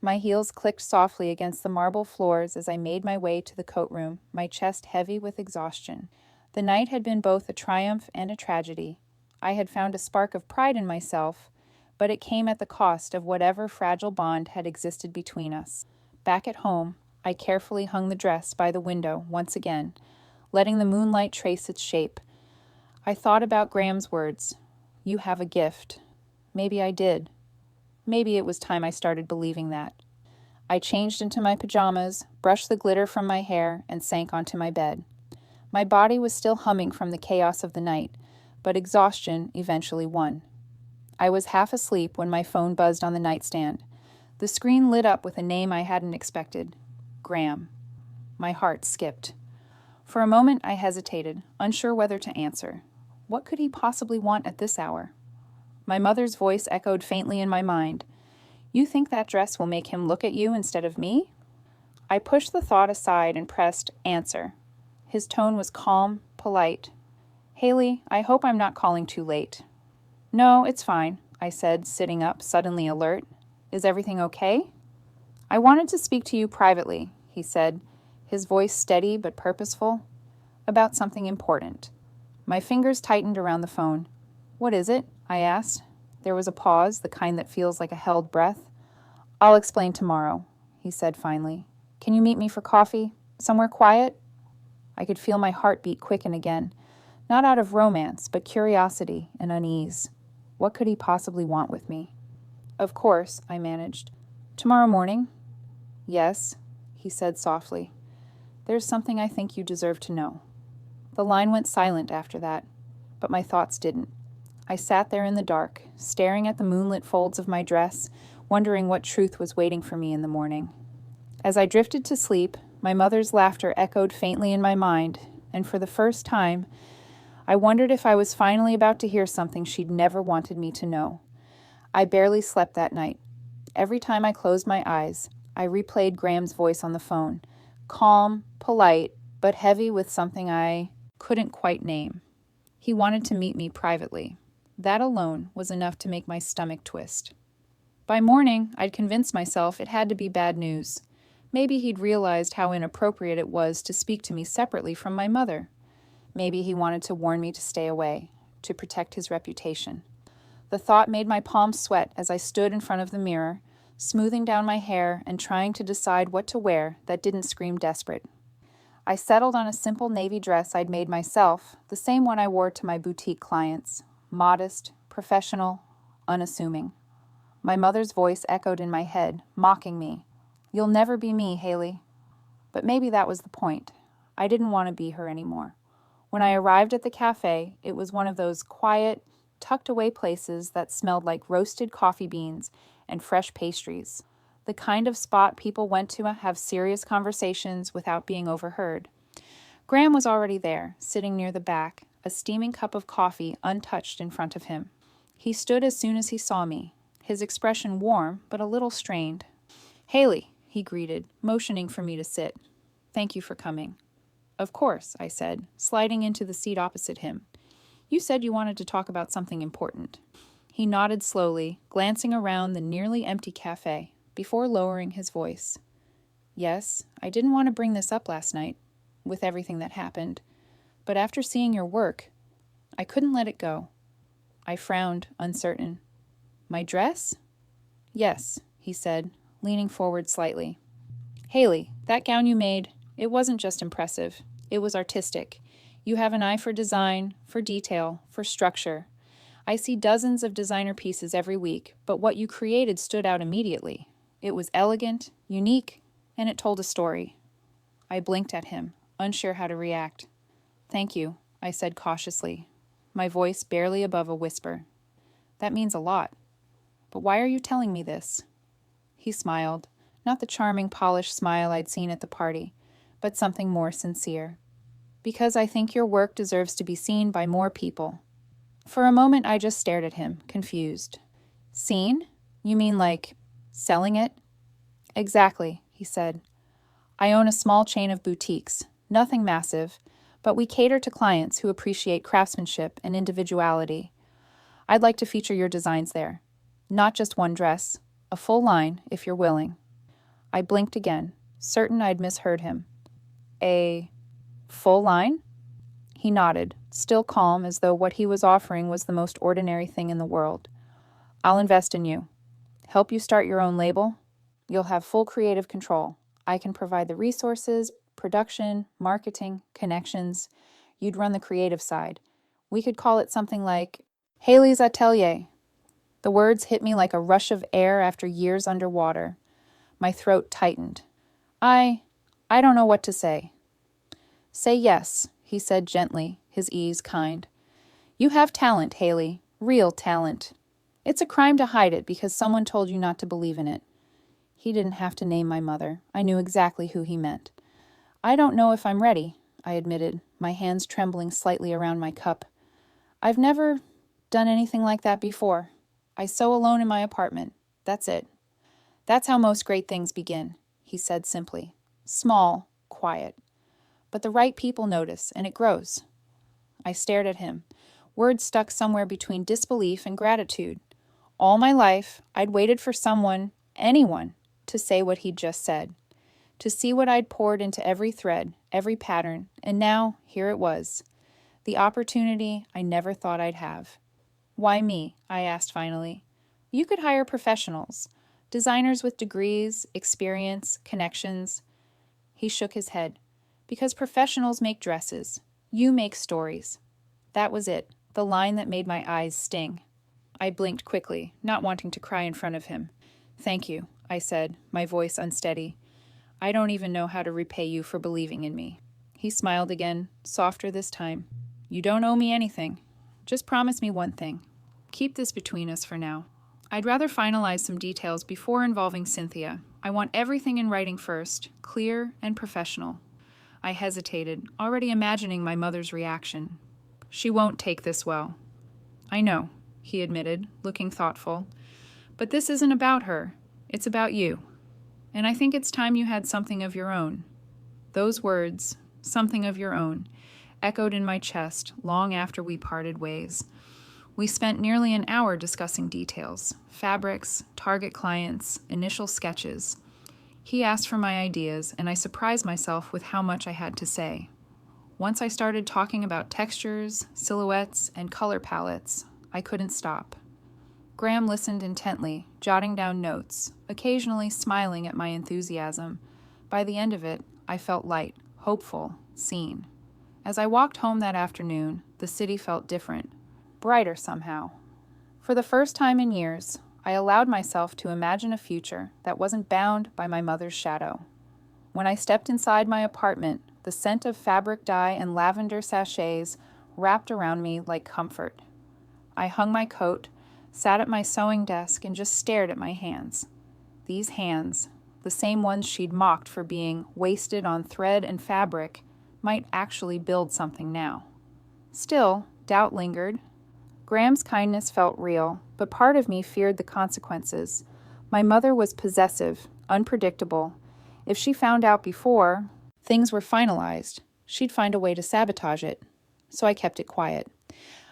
My heels clicked softly against the marble floors as I made my way to the coat room, my chest heavy with exhaustion. The night had been both a triumph and a tragedy. I had found a spark of pride in myself, but it came at the cost of whatever fragile bond had existed between us. Back at home, I carefully hung the dress by the window once again, letting the moonlight trace its shape. I thought about Graham's words. "You have a gift." Maybe I did. Maybe it was time I started believing that. I changed into my pajamas, brushed the glitter from my hair, and sank onto my bed. My body was still humming from the chaos of the night, but exhaustion eventually won. I was half asleep when my phone buzzed on the nightstand. The screen lit up with a name I hadn't expected. Graham. My heart skipped. For a moment I hesitated, unsure whether to answer. What could he possibly want at this hour? My mother's voice echoed faintly in my mind. "You think that dress will make him look at you instead of me?" I pushed the thought aside and pressed answer. His tone was calm, polite. "Hailey, I hope I'm not calling too late." "No, it's fine," I said, sitting up, suddenly alert. "Is everything okay?" "I wanted to speak to you privately," he said, his voice steady but purposeful. "About something important." My fingers tightened around the phone. "What is it?" I asked. There was a pause, the kind that feels like a held breath. I'll explain tomorrow, he said finally. Can you meet me for coffee? Somewhere quiet? I could feel my heartbeat quicken again, not out of romance, but curiosity and unease. What could he possibly want with me? Of course, I managed. Tomorrow morning? Yes, he said softly. There's something I think you deserve to know. The line went silent after that, but my thoughts didn't. I sat there in the dark, staring at the moonlit folds of my dress, wondering what truth was waiting for me in the morning. As I drifted to sleep, my mother's laughter echoed faintly in my mind, and for the first time, I wondered if I was finally about to hear something she'd never wanted me to know. I barely slept that night. Every time I closed my eyes, I replayed Graham's voice on the phone, calm, polite, but heavy with something I couldn't quite name. He wanted to meet me privately. That alone was enough to make my stomach twist. By morning, I'd convinced myself it had to be bad news. Maybe he'd realized how inappropriate it was to speak to me separately from my mother. Maybe he wanted to warn me to stay away, to protect his reputation. The thought made my palms sweat as I stood in front of the mirror, smoothing down my hair and trying to decide what to wear that didn't scream desperate. I settled on a simple navy dress I'd made myself, the same one I wore to my boutique clients. Modest, professional, unassuming. My mother's voice echoed in my head, mocking me. You'll never be me, Hailey. But maybe that was the point. I didn't want to be her anymore. When I arrived at the cafe, it was one of those quiet, tucked-away places that smelled like roasted coffee beans and fresh pastries, the kind of spot people went to have serious conversations without being overheard. Graham was already there, sitting near the back, a steaming cup of coffee untouched in front of him. He stood as soon as he saw me, his expression warm but a little strained. Hailey, he greeted, motioning for me to sit. Thank you for coming. Of course, I said, sliding into the seat opposite him. You said you wanted to talk about something important. He nodded slowly, glancing around the nearly empty cafe, before lowering his voice. Yes, I didn't want to bring this up last night, with everything that happened, but after seeing your work, I couldn't let it go. I frowned, uncertain. My dress? Yes, he said, leaning forward slightly. Hailey, that gown you made, it wasn't just impressive. It was artistic. You have an eye for design, for detail, for structure. I see dozens of designer pieces every week, but what you created stood out immediately. It was elegant, unique, and it told a story. I blinked at him, unsure how to react. Thank you, I said cautiously, my voice barely above a whisper. That means a lot. But why are you telling me this? He smiled, not the charming, polished smile I'd seen at the party, but something more sincere. Because I think your work deserves to be seen by more people. For a moment, I just stared at him, confused. Seen? You mean like selling it? Exactly, he said. I own a small chain of boutiques, nothing massive, but we cater to clients who appreciate craftsmanship and individuality. I'd like to feature your designs there. Not just one dress, a full line, if you're willing. I blinked again, certain I'd misheard him. A full line? He nodded, still calm as though what he was offering was the most ordinary thing in the world. I'll invest in you. Help you start your own label? You'll have full creative control. I can provide the resources, production, marketing, connections. You'd run the creative side. We could call it something like Hailey's Atelier. The words hit me like a rush of air after years underwater. My throat tightened. I don't know what to say. Say yes, he said gently, his ease kind. You have talent, Hailey, real talent. It's a crime to hide it because someone told you not to believe in it. He didn't have to name my mother. I knew exactly who he meant. I don't know if I'm ready, I admitted, my hands trembling slightly around my cup. I've never done anything like that before. I sew alone in my apartment. That's it. That's how most great things begin, he said simply. Small, quiet. But the right people notice, and it grows. I stared at him, words stuck somewhere between disbelief and gratitude. All my life, I'd waited for someone, anyone, to say what he'd just said, to see what I'd poured into every thread, every pattern, and now, here it was. The opportunity I never thought I'd have. Why me? I asked finally. You could hire professionals. Designers with degrees, experience, connections. He shook his head. Because professionals make dresses. You make stories. That was it, the line that made my eyes sting. I blinked quickly, not wanting to cry in front of him. Thank you, I said, my voice unsteady. I don't even know how to repay you for believing in me. He smiled again, softer this time. You don't owe me anything. Just promise me one thing. Keep this between us for now. I'd rather finalize some details before involving Cynthia. I want everything in writing first, clear and professional. I hesitated, already imagining my mother's reaction. She won't take this well. I know, he admitted, looking thoughtful. But this isn't about her. It's about you. And I think it's time you had something of your own. Those words, something of your own, echoed in my chest long after we parted ways. We spent nearly an hour discussing details, fabrics, target clients, initial sketches. He asked for my ideas, and I surprised myself with how much I had to say. Once I started talking about textures, silhouettes, and color palettes, I couldn't stop. Graham listened intently, jotting down notes, occasionally smiling at my enthusiasm. By the end of it, I felt light, hopeful, seen. As I walked home that afternoon, the city felt different, brighter somehow. For the first time in years, I allowed myself to imagine a future that wasn't bound by my mother's shadow. When I stepped inside my apartment, the scent of fabric dye and lavender sachets wrapped around me like comfort. I hung my coat, sat at my sewing desk, and just stared at my hands. These hands, the same ones she'd mocked for being wasted on thread and fabric, might actually build something now. Still, doubt lingered. Graham's kindness felt real, but part of me feared the consequences. My mother was possessive, unpredictable. If she found out before things were finalized, she'd find a way to sabotage it. So I kept it quiet.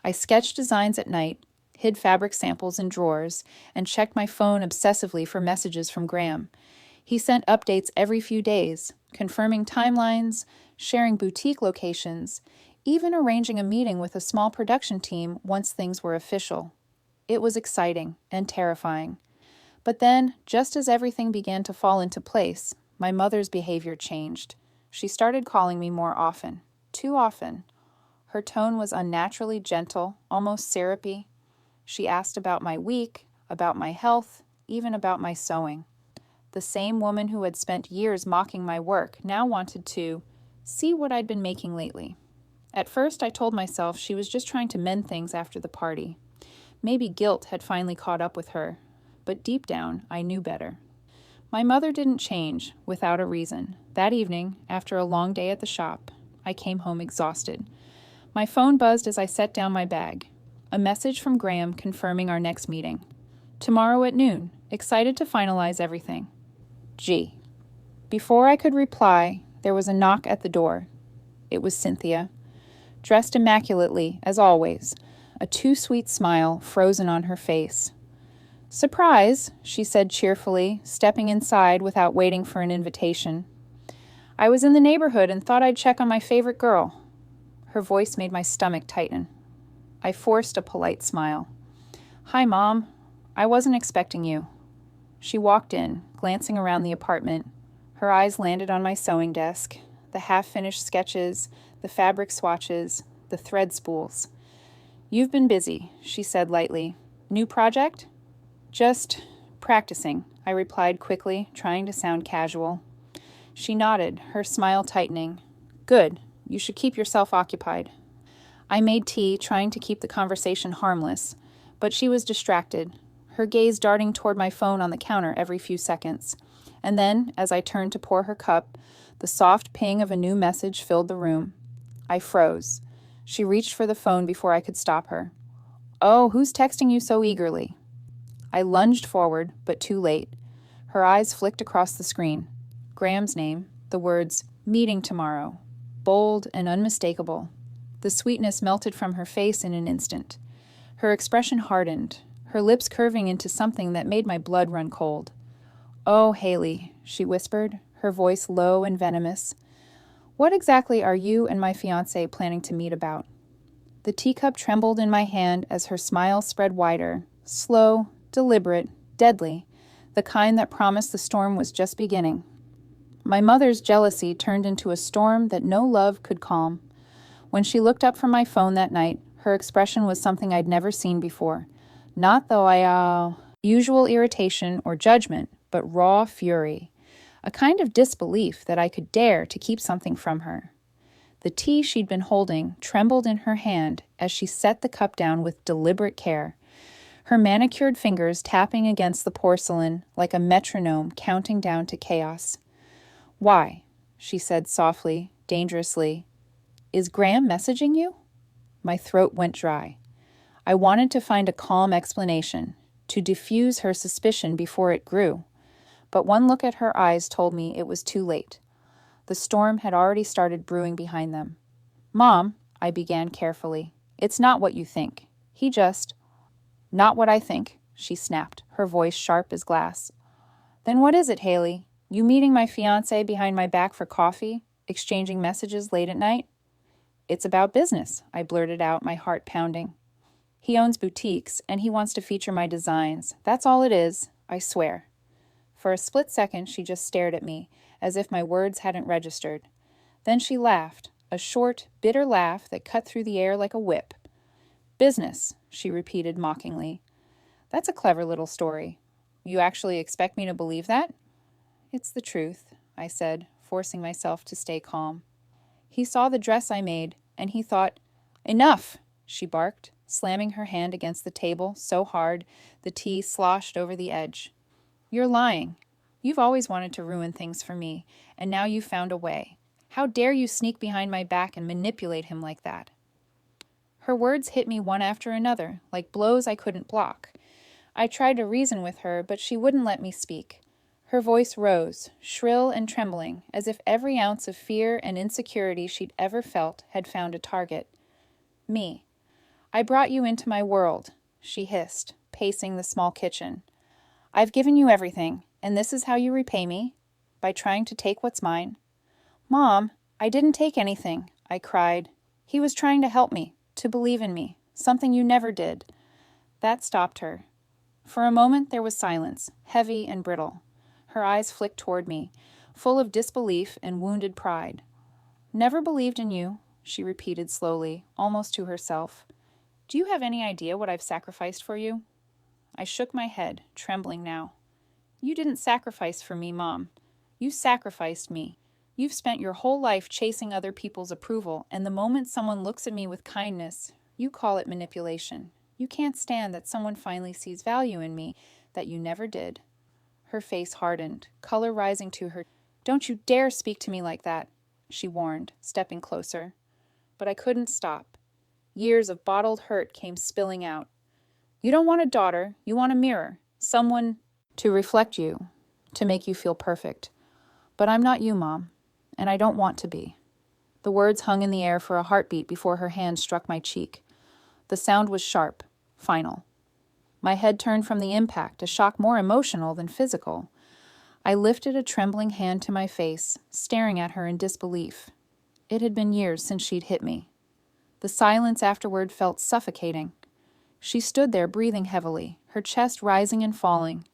I sketched designs at night, hid fabric samples in drawers, and checked my phone obsessively for messages from Graham. He sent updates every few days, confirming timelines, sharing boutique locations, even arranging a meeting with a small production team once things were official. It was exciting and terrifying. But then, just as everything began to fall into place, my mother's behavior changed. She started calling me more often, too often. Her tone was unnaturally gentle, almost syrupy. She asked about my week, about my health, even about my sewing. The same woman who had spent years mocking my work now wanted to see what I'd been making lately. At first, I told myself she was just trying to mend things after the party. Maybe guilt had finally caught up with her, but deep down, I knew better. My mother didn't change without a reason. That evening, after a long day at the shop, I came home exhausted. My phone buzzed as I set down my bag. A message from Graham confirming our next meeting. Tomorrow at noon, excited to finalize everything. Gee. Before I could reply, there was a knock at the door. It was Cynthia. Dressed immaculately, as always, a too-sweet smile frozen on her face. Surprise, she said cheerfully, stepping inside without waiting for an invitation. I was in the neighborhood and thought I'd check on my favorite girl. Her voice made my stomach tighten. I forced a polite smile. Hi, Mom. I wasn't expecting you. She walked in, glancing around the apartment. Her eyes landed on my sewing desk, the half-finished sketches, the fabric swatches, the thread spools. You've been busy, she said lightly. New project? Just practicing, I replied quickly, trying to sound casual. She nodded, her smile tightening. Good. You should keep yourself occupied. I made tea, trying to keep the conversation harmless, but she was distracted, her gaze darting toward my phone on the counter every few seconds. And then, as I turned to pour her cup, the soft ping of a new message filled the room. I froze. She reached for the phone before I could stop her. Oh, who's texting you so eagerly? I lunged forward, but too late. Her eyes flicked across the screen. Graham's name, the words, meeting tomorrow, bold and unmistakable. The sweetness melted from her face in an instant. Her expression hardened, her lips curving into something that made my blood run cold. Oh, Hailey, she whispered, her voice low and venomous. What exactly are you and my fiancé planning to meet about? The teacup trembled in my hand as her smile spread wider, slow, deliberate, deadly, the kind that promised the storm was just beginning. My mother's jealousy turned into a storm that no love could calm. When she looked up from my phone that night, her expression was something I'd never seen before. Not usual irritation or judgment, but raw fury. A kind of disbelief that I could dare to keep something from her. The tea she'd been holding trembled in her hand as she set the cup down with deliberate care, her manicured fingers tapping against the porcelain like a metronome counting down to chaos. "Why?" she said softly, dangerously. "Is Graham messaging you?" My throat went dry. I wanted to find a calm explanation, to diffuse her suspicion before it grew. But one look at her eyes told me it was too late. The storm had already started brewing behind them. "Mom," I began carefully, "it's not what you think. He just—" "Not what I think," she snapped, her voice sharp as glass. "Then what is it, Hailey? You meeting my fiancé behind my back for coffee? Exchanging messages late at night?" "It's about business," I blurted out, my heart pounding. "He owns boutiques, and he wants to feature my designs. That's all it is, I swear." For a split second, she just stared at me, as if my words hadn't registered. Then she laughed, a short, bitter laugh that cut through the air like a whip. "Business," she repeated mockingly. "That's a clever little story. You actually expect me to believe that?" "It's the truth," I said, forcing myself to stay calm. "He saw the dress I made, and he thought—" "Enough!" she barked, slamming her hand against the table so hard the tea sloshed over the edge. "You're lying. You've always wanted to ruin things for me, and now you've found a way. How dare you sneak behind my back and manipulate him like that?" Her words hit me one after another, like blows I couldn't block. I tried to reason with her, but she wouldn't let me speak. Her voice rose, shrill and trembling, as if every ounce of fear and insecurity she'd ever felt had found a target. "Me. I brought you into my world," she hissed, pacing the small kitchen. "I've given you everything, and this is how you repay me? By trying to take what's mine?" "Mom, I didn't take anything," I cried. "He was trying to help me, to believe in me, something you never did." That stopped her. For a moment there was silence, heavy and brittle. Her eyes flicked toward me, full of disbelief and wounded pride. "Never believed in you," she repeated slowly, almost to herself. "Do you have any idea what I've sacrificed for you?" I shook my head, trembling now. "You didn't sacrifice for me, Mom. You sacrificed me. You've spent your whole life chasing other people's approval, and the moment someone looks at me with kindness, you call it manipulation. You can't stand that someone finally sees value in me that you never did." Her face hardened, color rising to her. "Don't you dare speak to me like that," she warned, stepping closer. But I couldn't stop. Years of bottled hurt came spilling out. "You don't want a daughter, you want a mirror, someone to reflect you, to make you feel perfect. But I'm not you, Mom, and I don't want to be." The words hung in the air for a heartbeat before her hand struck my cheek. The sound was sharp, final. My head turned from the impact, a shock more emotional than physical. I lifted a trembling hand to my face, staring at her in disbelief. It had been years since she'd hit me. The silence afterward felt suffocating. She stood there breathing heavily, her chest rising and falling,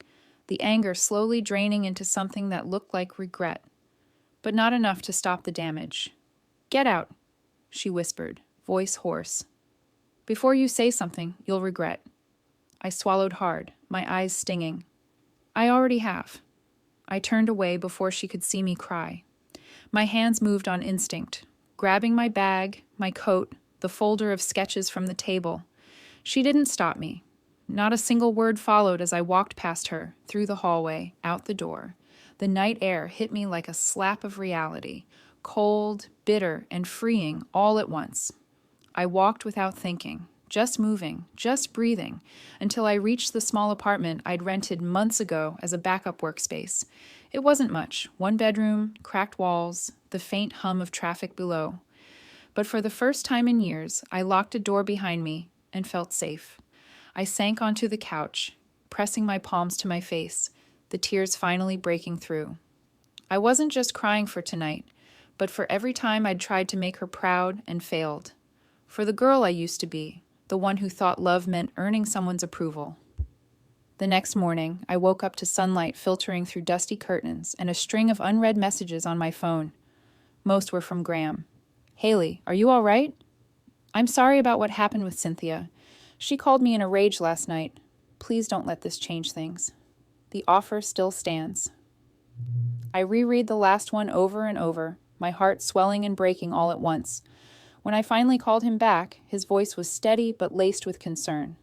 the anger slowly draining into something that looked like regret, but not enough to stop the damage. "Get out," she whispered, voice hoarse. "Before you say something, you'll regret." I swallowed hard, my eyes stinging. "I already have." I turned away before she could see me cry. My hands moved on instinct, grabbing my bag, my coat, the folder of sketches from the table. She didn't stop me. Not a single word followed as I walked past her, through the hallway, out the door. The night air hit me like a slap of reality, cold, bitter, and freeing all at once. I walked without thinking, just moving, just breathing, until I reached the small apartment I'd rented months ago as a backup workspace. It wasn't much, one bedroom, cracked walls, the faint hum of traffic below. But for the first time in years, I locked a door behind me and felt safe. I sank onto the couch, pressing my palms to my face, the tears finally breaking through. I wasn't just crying for tonight, but for every time I'd tried to make her proud and failed. For the girl I used to be, the one who thought love meant earning someone's approval. The next morning, I woke up to sunlight filtering through dusty curtains and a string of unread messages on my phone. Most were from Graham. "Hailey, are you all right? I'm sorry about what happened with Cynthia. She called me in a rage last night. Please don't let this change things. The offer still stands." I reread the last one over and over, my heart swelling and breaking all at once. When I finally called him back, his voice was steady but laced with concern.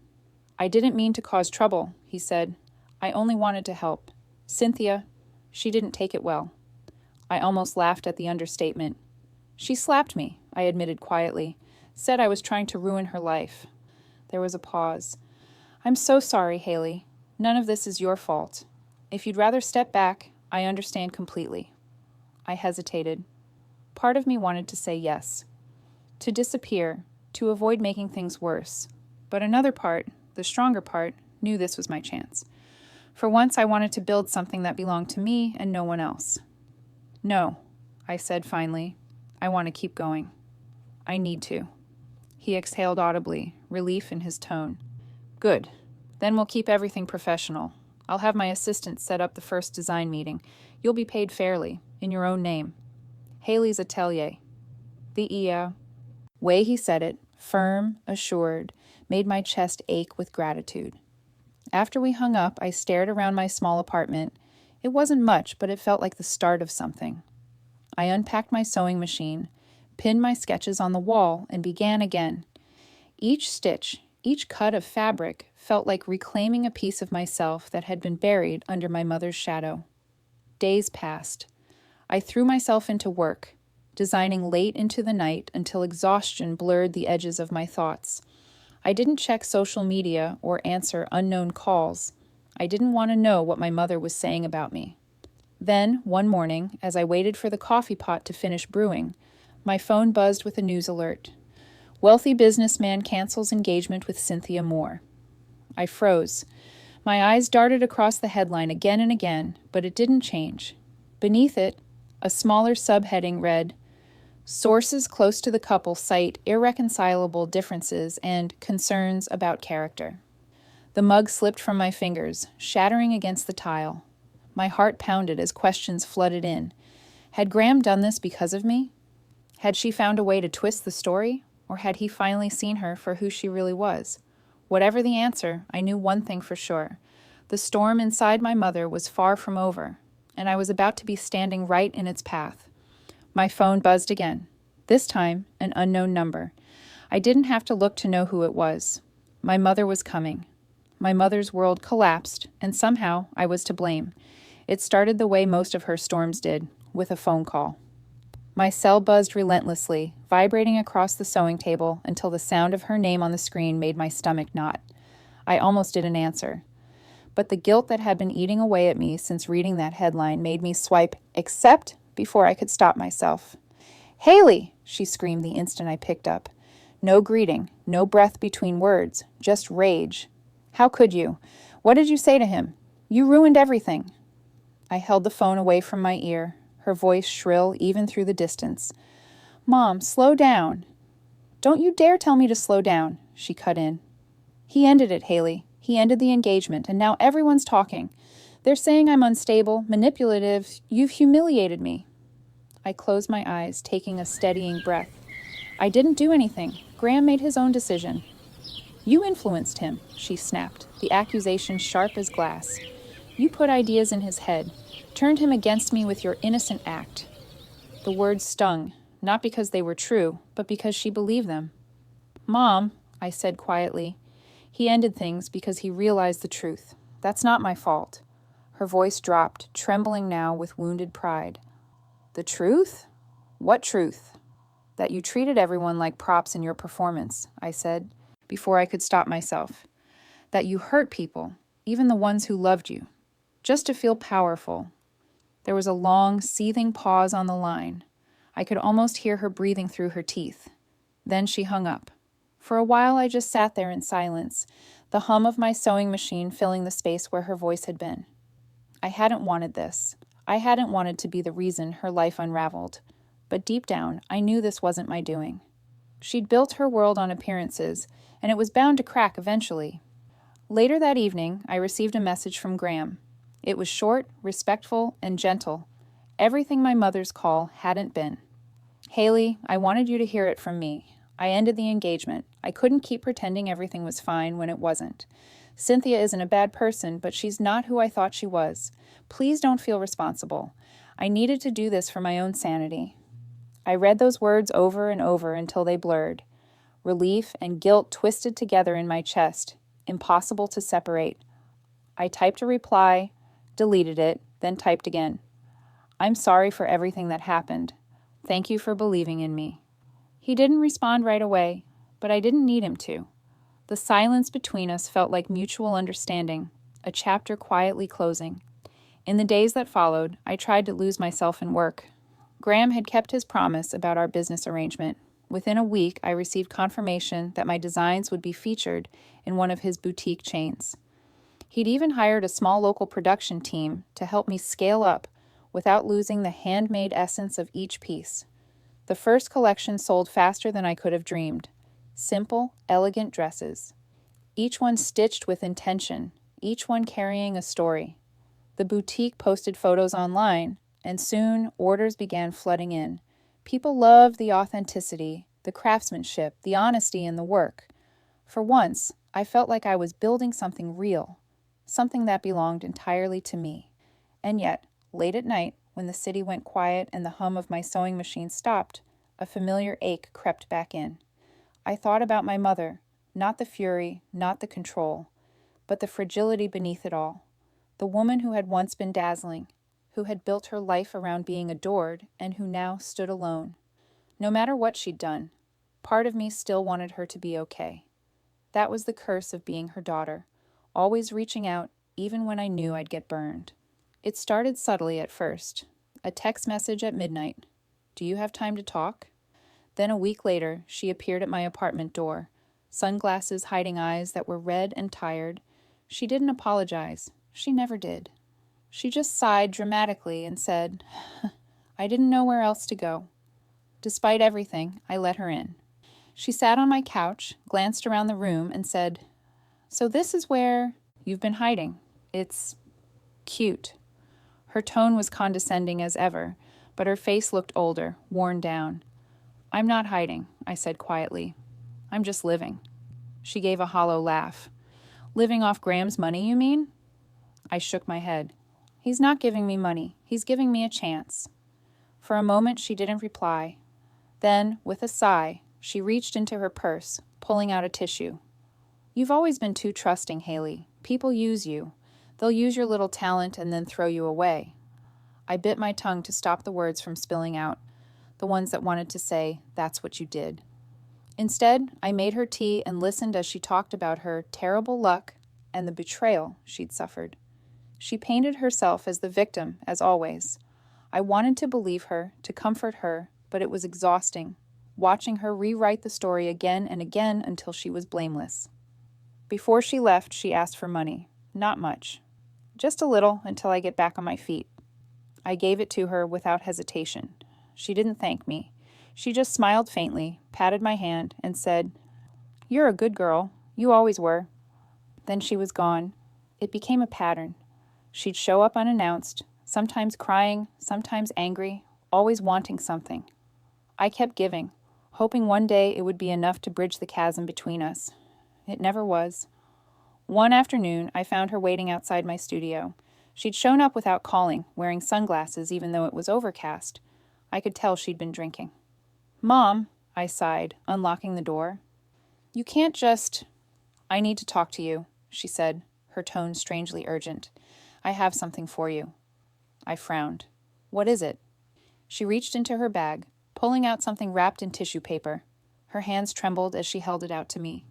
"I didn't mean to cause trouble," he said. "I only wanted to help. Cynthia, she didn't take it well." I almost laughed at the understatement. "She slapped me," I admitted quietly. "Said I was trying to ruin her life." There was a pause. "I'm so sorry, Hailey. None of this is your fault. If you'd rather step back, I understand completely." I hesitated. Part of me wanted to say yes. To disappear, to avoid making things worse. But another part, the stronger part, knew this was my chance. For once, I wanted to build something that belonged to me and no one else. "No," I said finally. "I want to keep going. I need to." He exhaled audibly, relief in his tone. "Good. Then we'll keep everything professional. I'll have my assistant set up the first design meeting. You'll be paid fairly, in your own name. Hailey's Atelier." The way he said it, firm, assured, made my chest ache with gratitude. After we hung up, I stared around my small apartment. It wasn't much, but it felt like the start of something. I unpacked my sewing machine, pinned my sketches on the wall, and began again. Each stitch, each cut of fabric felt like reclaiming a piece of myself that had been buried under my mother's shadow. Days passed. I threw myself into work, designing late into the night until exhaustion blurred the edges of my thoughts. I didn't check social media or answer unknown calls. I didn't want to know what my mother was saying about me. Then, one morning, as I waited for the coffee pot to finish brewing, my phone buzzed with a news alert. "Wealthy businessman cancels engagement with Cynthia Moore." I froze. My eyes darted across the headline again and again, but it didn't change. Beneath it, a smaller subheading read, "Sources close to the couple cite irreconcilable differences and concerns about character." The mug slipped from my fingers, shattering against the tile. My heart pounded as questions flooded in. Had Graham done this because of me? Had she found a way to twist the story? Or had he finally seen her for who she really was? Whatever the answer, I knew one thing for sure. The storm inside my mother was far from over, and I was about to be standing right in its path. My phone buzzed again. This time, an unknown number. I didn't have to look to know who it was. My mother was coming. My mother's world collapsed, and somehow I was to blame. It started the way most of her storms did, with a phone call. My cell buzzed relentlessly, vibrating across the sewing table until the sound of her name on the screen made my stomach knot. I almost didn't answer. But the guilt that had been eating away at me since reading that headline made me swipe accept before I could stop myself. "Hailey!" she screamed the instant I picked up. No greeting, no breath between words, just rage. "How could you? What did you say to him? You ruined everything." I held the phone away from my ear, her voice shrill even through the distance. "Mom, slow down." "Don't you dare tell me to slow down," she cut in. "He ended it, Hailey. He ended the engagement, and now everyone's talking. They're saying I'm unstable, manipulative. You've humiliated me." I closed my eyes, taking a steadying breath. "I didn't do anything. Graham made his own decision." "You influenced him," she snapped, the accusation sharp as glass. "You put ideas in his head, turned him against me with your innocent act." The words stung, not because they were true, but because she believed them. "Mom," I said quietly, "he ended things because he realized the truth. That's not my fault." Her voice dropped, trembling now with wounded pride. "The truth? What truth?" "That you treated everyone like props in your performance," I said, before I could stop myself. "That you hurt people, even the ones who loved you, just to feel powerful." There was a long, seething pause on the line. I could almost hear her breathing through her teeth. Then she hung up. For a while I just sat there in silence, the hum of my sewing machine filling the space where her voice had been. I hadn't wanted this. I hadn't wanted to be the reason her life unraveled. But deep down, I knew this wasn't my doing. She'd built her world on appearances, and it was bound to crack eventually. Later that evening, I received a message from Graham. It was short, respectful, and gentle. Everything my mother's call hadn't been. Hailey, I wanted you to hear it from me. I ended the engagement. I couldn't keep pretending everything was fine when it wasn't. Cynthia isn't a bad person, but she's not who I thought she was. Please don't feel responsible. I needed to do this for my own sanity. I read those words over and over until they blurred. Relief and guilt twisted together in my chest, impossible to separate. I typed a reply, deleted it, then typed again. I'm sorry for everything that happened. Thank you for believing in me. He didn't respond right away, but I didn't need him to. The silence between us felt like mutual understanding, a chapter quietly closing. In the days that followed, I tried to lose myself in work. Graham had kept his promise about our business arrangement. Within a week, I received confirmation that my designs would be featured in one of his boutique chains. He'd even hired a small local production team to help me scale up without losing the handmade essence of each piece. The first collection sold faster than I could have dreamed. Simple, elegant dresses. Each one stitched with intention, each one carrying a story. The boutique posted photos online, and soon orders began flooding in. People loved the authenticity, the craftsmanship, the honesty in the work. For once, I felt like I was building something real, something that belonged entirely to me. And yet, late at night, when the city went quiet and the hum of my sewing machine stopped, a familiar ache crept back in. I thought about my mother, not the fury, not the control, but the fragility beneath it all. The woman who had once been dazzling, who had built her life around being adored, and who now stood alone. No matter what she'd done, part of me still wanted her to be okay. That was the curse of being her daughter, always reaching out even when I knew I'd get burned. It started subtly at first. A text message at midnight. Do you have time to talk? Then a week later, she appeared at my apartment door, sunglasses hiding eyes that were red and tired. She didn't apologize. She never did. She just sighed dramatically and said, I didn't know where else to go. Despite everything, I let her in. She sat on my couch, glanced around the room, and said, So this is where you've been hiding. It's cute. Her tone was condescending as ever, but her face looked older, worn down. I'm not hiding, I said quietly. I'm just living. She gave a hollow laugh. Living off Graham's money, you mean? I shook my head. He's not giving me money. He's giving me a chance. For a moment, she didn't reply. Then, with a sigh, she reached into her purse, pulling out a tissue. You've always been too trusting, Hailey. People use you. They'll use your little talent and then throw you away. I bit my tongue to stop the words from spilling out, the ones that wanted to say, that's what you did. Instead, I made her tea and listened as she talked about her terrible luck and the betrayal she'd suffered. She painted herself as the victim, as always. I wanted to believe her, to comfort her, but it was exhausting, watching her rewrite the story again and again until she was blameless. Before she left, she asked for money. Not much. Just a little until I get back on my feet. I gave it to her without hesitation. She didn't thank me. She just smiled faintly, patted my hand, and said, You're a good girl. You always were. Then she was gone. It became a pattern. She'd show up unannounced, sometimes crying, sometimes angry, always wanting something. I kept giving, hoping one day it would be enough to bridge the chasm between us. It never was. One afternoon, I found her waiting outside my studio. She'd shown up without calling, wearing sunglasses even though it was overcast. I could tell she'd been drinking. Mom, I sighed, unlocking the door. You can't just... I need to talk to you, she said, her tone strangely urgent. I have something for you. I frowned. What is it? She reached into her bag, pulling out something wrapped in tissue paper. Her hands trembled as she held it out to me.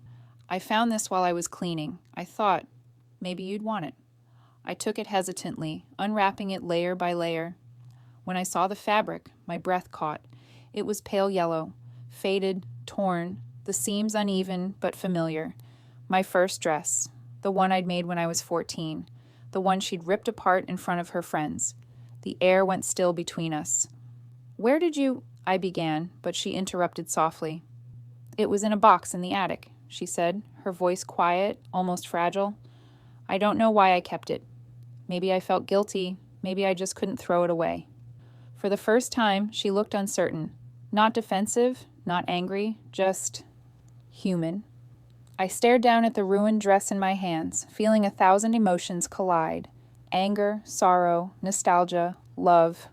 I found this while I was cleaning. I thought, maybe you'd want it. I took it hesitantly, unwrapping it layer by layer. When I saw the fabric, my breath caught. It was pale yellow, faded, torn, the seams uneven but familiar. My first dress, the one I'd made when I was 14, the one she'd ripped apart in front of her friends. The air went still between us. Where did you... I began, but she interrupted softly. It was in a box in the attic, she said, her voice quiet, almost fragile. I don't know why I kept it. Maybe I felt guilty. Maybe I just couldn't throw it away. For the first time, she looked uncertain. Not defensive, not angry, just human. I stared down at the ruined dress in my hands, feeling 1,000 emotions collide. Anger, sorrow, nostalgia, love.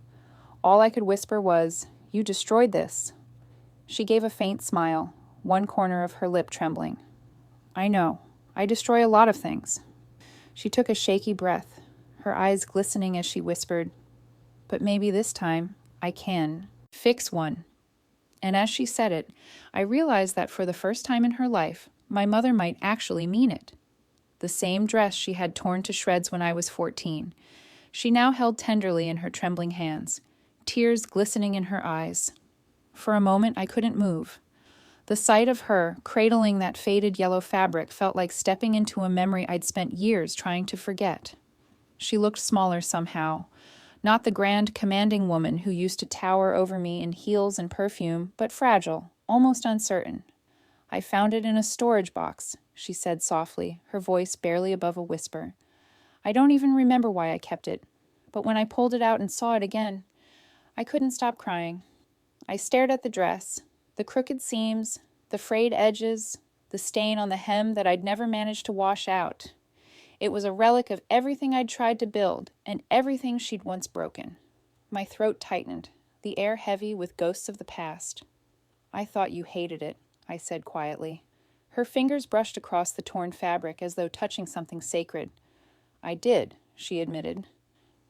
All I could whisper was, "You destroyed this." She gave a faint smile, one corner of her lip trembling. "I know. I destroy a lot of things." She took a shaky breath, her eyes glistening as she whispered, "But maybe this time I can fix one." And as she said it, I realized that for the first time in her life, my mother might actually mean it. The same dress she had torn to shreds when I was 14, she now held tenderly in her trembling hands, tears glistening in her eyes. For a moment, I couldn't move. The sight of her cradling that faded yellow fabric felt like stepping into a memory I'd spent years trying to forget. She looked smaller somehow, not the grand, commanding woman who used to tower over me in heels and perfume, but fragile, almost uncertain. "I found it in a storage box," she said softly, her voice barely above a whisper. "I don't even remember why I kept it, but when I pulled it out and saw it again, I couldn't stop crying." I stared at the dress, the crooked seams, the frayed edges, the stain on the hem that I'd never managed to wash out. It was a relic of everything I'd tried to build and everything she'd once broken. My throat tightened, the air heavy with ghosts of the past. "I thought you hated it," I said quietly. Her fingers brushed across the torn fabric as though touching something sacred. "I did," she admitted.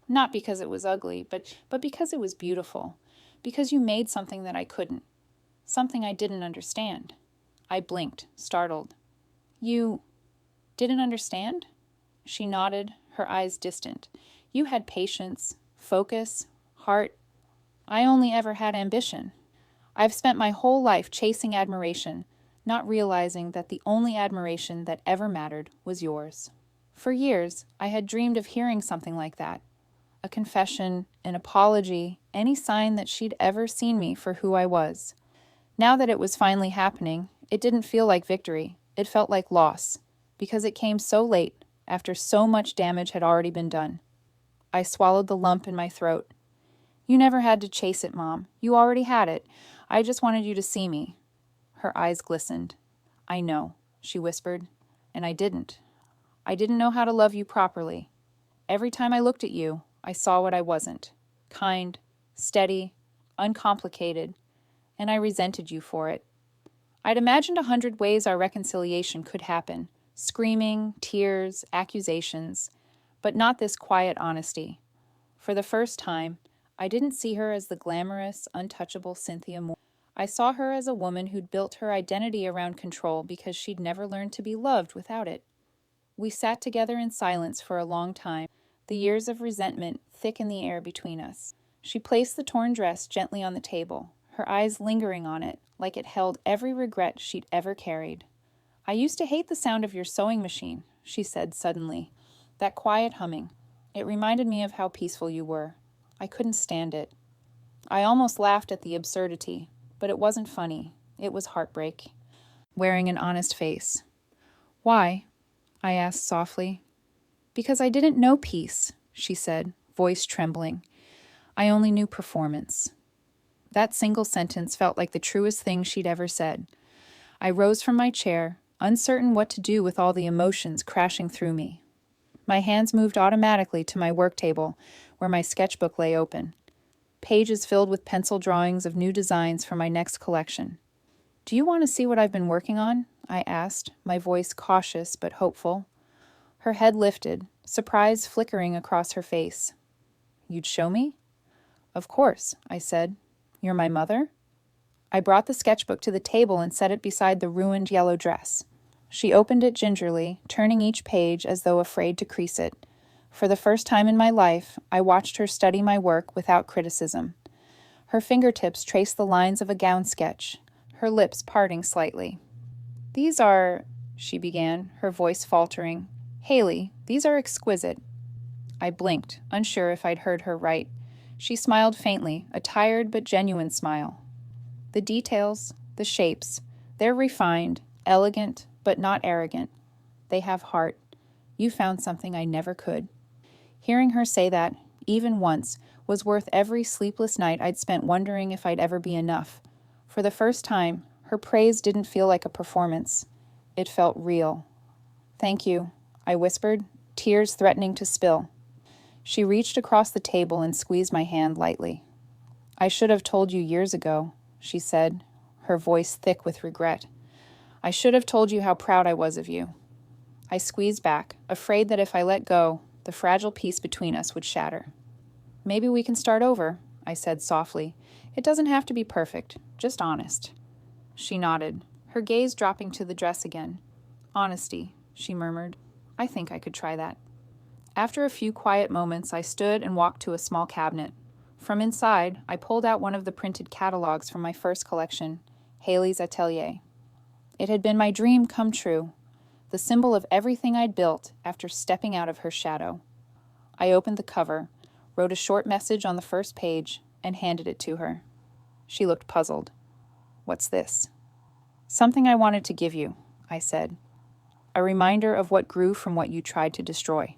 "Not because it was ugly, but because it was beautiful. Because you made something that I couldn't. Something I didn't understand." I blinked, startled. "You didn't understand?" She nodded, her eyes distant. "You had patience, focus, heart. I only ever had ambition. I've spent my whole life chasing admiration, not realizing that the only admiration that ever mattered was yours." For years, I had dreamed of hearing something like that. A confession, an apology, any sign that she'd ever seen me for who I was. Now that it was finally happening, it didn't feel like victory. It felt like loss, because it came so late, after so much damage had already been done. I swallowed the lump in my throat. "You never had to chase it, Mom. You already had it. I just wanted you to see me." Her eyes glistened. "I know," she whispered, "and I didn't. I didn't know how to love you properly. Every time I looked at you, I saw what I wasn't. Kind, steady, uncomplicated, and I resented you for it. I'd imagined 100 ways our reconciliation could happen. Screaming, tears, accusations, but not this quiet honesty. For the first time, I didn't see her as the glamorous, untouchable Cynthia Moore. I saw her as a woman who'd built her identity around control because she'd never learned to be loved without it. We sat together in silence for a long time, the years of resentment thick in the air between us. She placed the torn dress gently on the table, her eyes lingering on it like it held every regret she'd ever carried. "I used to hate the sound of your sewing machine," she said suddenly. "That quiet humming. It reminded me of how peaceful you were. I couldn't stand it." I almost laughed at the absurdity, but it wasn't funny. It was heartbreak. Wearing an honest face. "Why?" I asked softly. "Because I didn't know peace," she said, voice trembling. "I only knew performance." That single sentence felt like the truest thing she'd ever said. I rose from my chair, uncertain what to do with all the emotions crashing through me. My hands moved automatically to my work table, where my sketchbook lay open. Pages filled with pencil drawings of new designs for my next collection. "Do you want to see what I've been working on?" I asked, my voice cautious but hopeful. Her head lifted, surprise flickering across her face. "You'd show me?" "Of course," I said. "You're my mother?" I brought the sketchbook to the table and set it beside the ruined yellow dress. She opened it gingerly, turning each page as though afraid to crease it. For the first time in my life, I watched her study my work without criticism. Her fingertips traced the lines of a gown sketch, her lips parting slightly. "These are," she began, her voice faltering. "Hailey, these are exquisite." I blinked, unsure if I'd heard her right. She smiled faintly, a tired but genuine smile. "The details, the shapes, they're refined, elegant, but not arrogant. They have heart. You found something I never could." Hearing her say that, even once, was worth every sleepless night I'd spent wondering if I'd ever be enough. For the first time, her praise didn't feel like a performance. It felt real. "Thank you," I whispered, tears threatening to spill. She reached across the table and squeezed my hand lightly. "I should have told you years ago," she said, her voice thick with regret. "I should have told you how proud I was of you." I squeezed back, afraid that if I let go, the fragile peace between us would shatter. "Maybe we can start over," I said softly. "It doesn't have to be perfect, just honest." She nodded, her gaze dropping to the dress again. "Honesty," she murmured. "I think I could try that." After a few quiet moments, I stood and walked to a small cabinet. From inside, I pulled out one of the printed catalogs from my first collection, Hailey's Atelier. It had been my dream come true, the symbol of everything I'd built after stepping out of her shadow. I opened the cover, wrote a short message on the first page, and handed it to her. She looked puzzled. "What's this?" "Something I wanted to give you," I said. "A reminder of what grew from what you tried to destroy."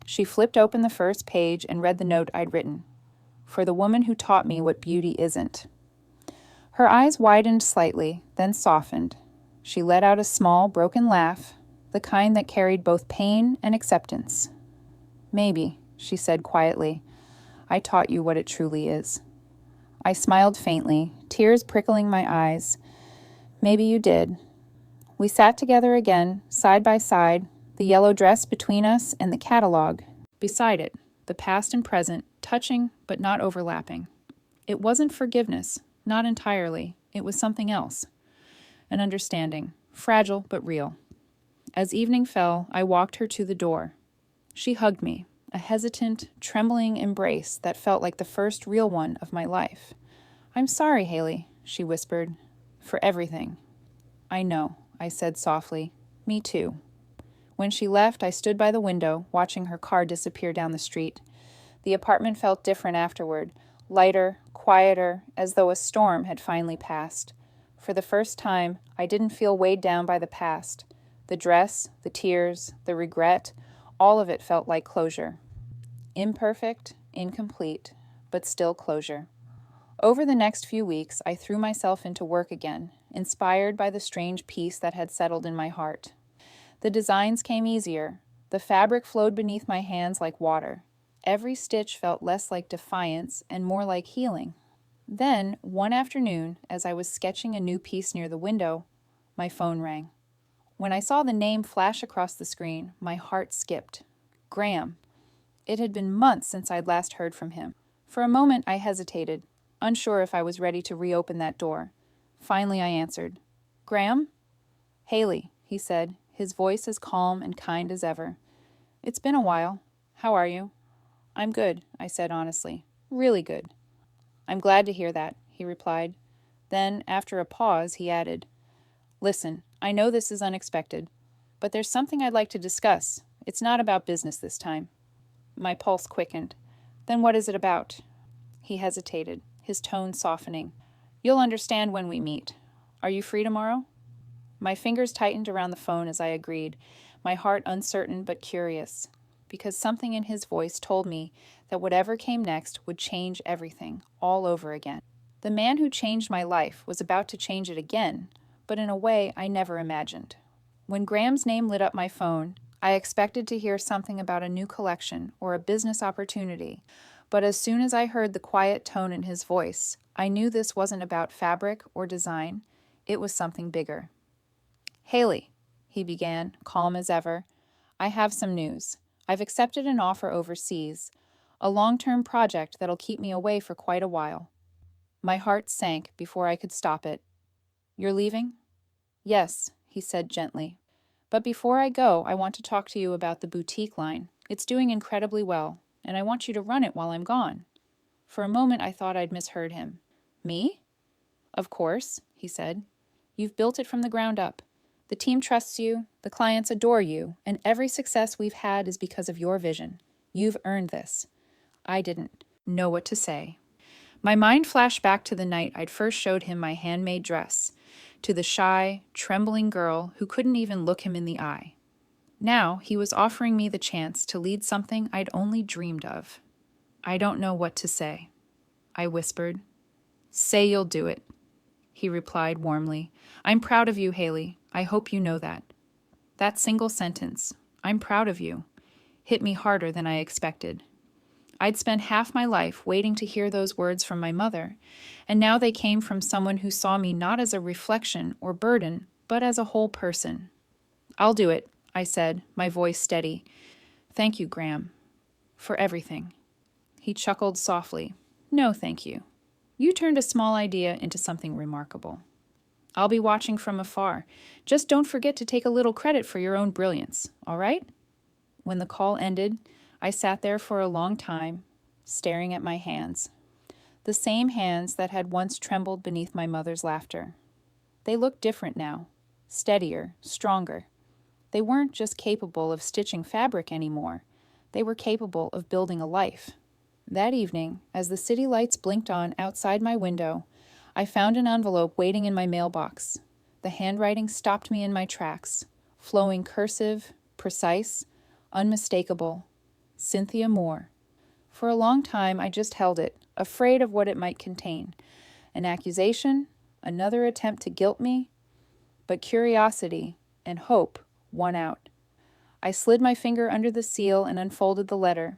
She flipped open the first page and read the note I'd written. "For the woman who taught me what beauty isn't." Her eyes widened slightly, then softened. She let out a small, broken laugh, the kind that carried both pain and acceptance. "Maybe," she said quietly, "I taught you what it truly is." I smiled faintly, tears prickling my eyes. "Maybe you did." We sat together again, side by side, the yellow dress between us and the catalog beside it, the past and present, touching but not overlapping. It wasn't forgiveness, not entirely. It was something else. An understanding, fragile but real. As evening fell, I walked her to the door. She hugged me, a hesitant, trembling embrace that felt like the first real one of my life. "I'm sorry, Hailey," she whispered, "for everything." "I know," I said softly. "Me too." When she left, I stood by the window, watching her car disappear down the street. The apartment felt different afterward, lighter, quieter, as though a storm had finally passed. For the first time, I didn't feel weighed down by the past. The dress, the tears, the regret, all of it felt like closure. Imperfect, incomplete, but still closure. Over the next few weeks, I threw myself into work again, inspired by the strange peace that had settled in my heart. The designs came easier. The fabric flowed beneath my hands like water. Every stitch felt less like defiance and more like healing. Then, one afternoon, as I was sketching a new piece near the window, my phone rang. When I saw the name flash across the screen, my heart skipped. Graham. It had been months since I'd last heard from him. For a moment, I hesitated, unsure if I was ready to reopen that door. Finally, I answered. "Graham?" "Hailey," he said, his voice as calm and kind as ever. "It's been a while. How are you?" "I'm good," I said honestly. "Really good." "I'm glad to hear that," he replied. Then, after a pause, he added, "Listen, I know this is unexpected, but there's something I'd like to discuss. It's not about business this time." My pulse quickened. "Then what is it about?" He hesitated, his tone softening. "You'll understand when we meet. Are you free tomorrow?" My fingers tightened around the phone as I agreed, my heart uncertain but curious, because something in his voice told me that whatever came next would change everything, all over again. The man who changed my life was about to change it again, but in a way I never imagined. When Graham's name lit up my phone, I expected to hear something about a new collection or a business opportunity, but as soon as I heard the quiet tone in his voice, I knew this wasn't about fabric or design. It was something bigger. "Hailey," he began, calm as ever, "I have some news. I've accepted an offer overseas, a long-term project that'll keep me away for quite a while." My heart sank before I could stop it. "You're leaving?" "Yes," he said gently. "But before I go, I want to talk to you about the boutique line. It's doing incredibly well, and I want you to run it while I'm gone." For a moment, I thought I'd misheard him. "Me?" "Of course," he said. "You've built it from the ground up. The team trusts you, the clients adore you, and every success we've had is because of your vision. You've earned this." I didn't know what to say. My mind flashed back to the night I'd first showed him my handmade dress, to the shy, trembling girl who couldn't even look him in the eye. Now he was offering me the chance to lead something I'd only dreamed of. "I don't know what to say," I whispered. "Say you'll do it," he replied warmly. "I'm proud of you, Hailey. I hope you know that." That single sentence, "I'm proud of you," hit me harder than I expected. I'd spent half my life waiting to hear those words from my mother, and now they came from someone who saw me not as a reflection or burden, but as a whole person. "I'll do it," I said, my voice steady. "Thank you, Graham, for everything." He chuckled softly. "No, thank you. You turned a small idea into something remarkable. I'll be watching from afar. Just don't forget to take a little credit for your own brilliance, all right?" When the call ended, I sat there for a long time, staring at my hands. The same hands that had once trembled beneath my mother's laughter. They looked different now, steadier, stronger. They weren't just capable of stitching fabric anymore. They were capable of building a life. That evening, as the city lights blinked on outside my window, I found an envelope waiting in my mailbox. The handwriting stopped me in my tracks, flowing cursive, precise, unmistakable. Cynthia Moore. For a long time, I just held it, afraid of what it might contain. An accusation, another attempt to guilt me, but curiosity and hope won out. I slid my finger under the seal and unfolded the letter.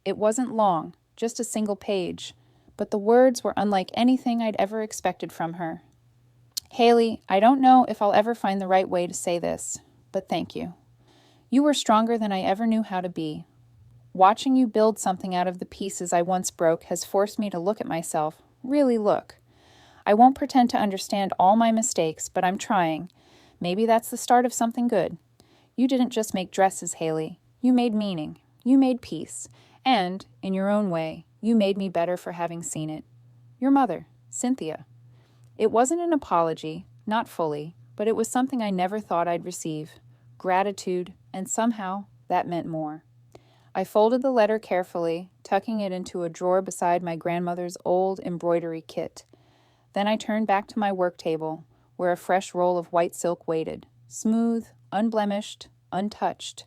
It wasn't long, just a single page, but the words were unlike anything I'd ever expected from her. "Hailey, I don't know if I'll ever find the right way to say this, but thank you. You were stronger than I ever knew how to be. Watching you build something out of the pieces I once broke has forced me to look at myself, really look. I won't pretend to understand all my mistakes, but I'm trying. Maybe that's the start of something good. You didn't just make dresses, Hailey. You made meaning. You made peace. And, in your own way, you made me better for having seen it. Your mother, Cynthia." It wasn't an apology, not fully, but it was something I never thought I'd receive. Gratitude, and somehow that meant more. I folded the letter carefully, tucking it into a drawer beside my grandmother's old embroidery kit. Then I turned back to my work table, where a fresh roll of white silk waited, smooth, unblemished, untouched.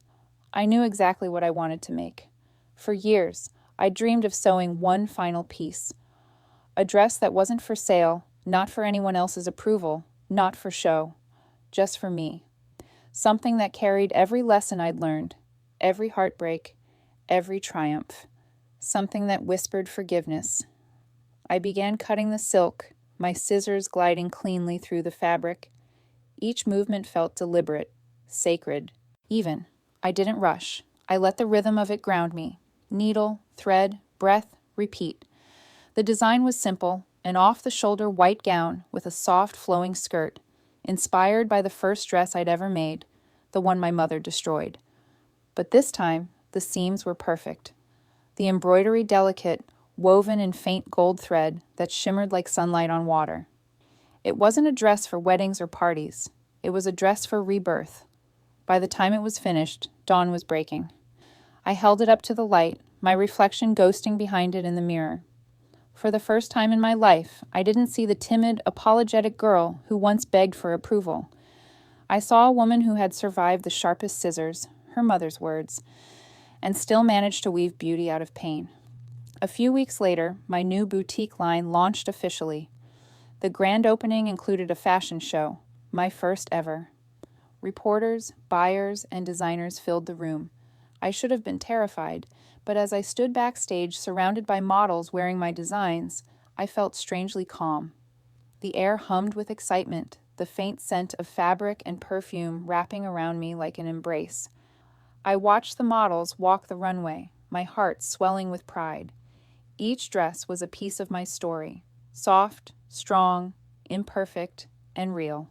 I knew exactly what I wanted to make. For years, I dreamed of sewing one final piece. A dress that wasn't for sale, not for anyone else's approval, not for show, just for me. Something that carried every lesson I'd learned, every heartbreak, every triumph. Something that whispered forgiveness. I began cutting the silk, my scissors gliding cleanly through the fabric. Each movement felt deliberate, sacred, even. I didn't rush. I let the rhythm of it ground me. Needle, thread, breath, repeat. The design was simple, an off-the-shoulder white gown with a soft flowing skirt, inspired by the first dress I'd ever made, the one my mother destroyed. But this time, the seams were perfect. The embroidery delicate, woven in faint gold thread that shimmered like sunlight on water. It wasn't a dress for weddings or parties. It was a dress for rebirth. By the time it was finished, dawn was breaking. I held it up to the light, my reflection ghosting behind it in the mirror. For the first time in my life, I didn't see the timid, apologetic girl who once begged for approval. I saw a woman who had survived the sharpest scissors, her mother's words, and still managed to weave beauty out of pain. A few weeks later, my new boutique line launched officially. The grand opening included a fashion show, my first ever. Reporters, buyers, and designers filled the room. I should have been terrified, but as I stood backstage surrounded by models wearing my designs, I felt strangely calm. The air hummed with excitement, the faint scent of fabric and perfume wrapping around me like an embrace. I watched the models walk the runway, my heart swelling with pride. Each dress was a piece of my story, soft, strong, imperfect, and real.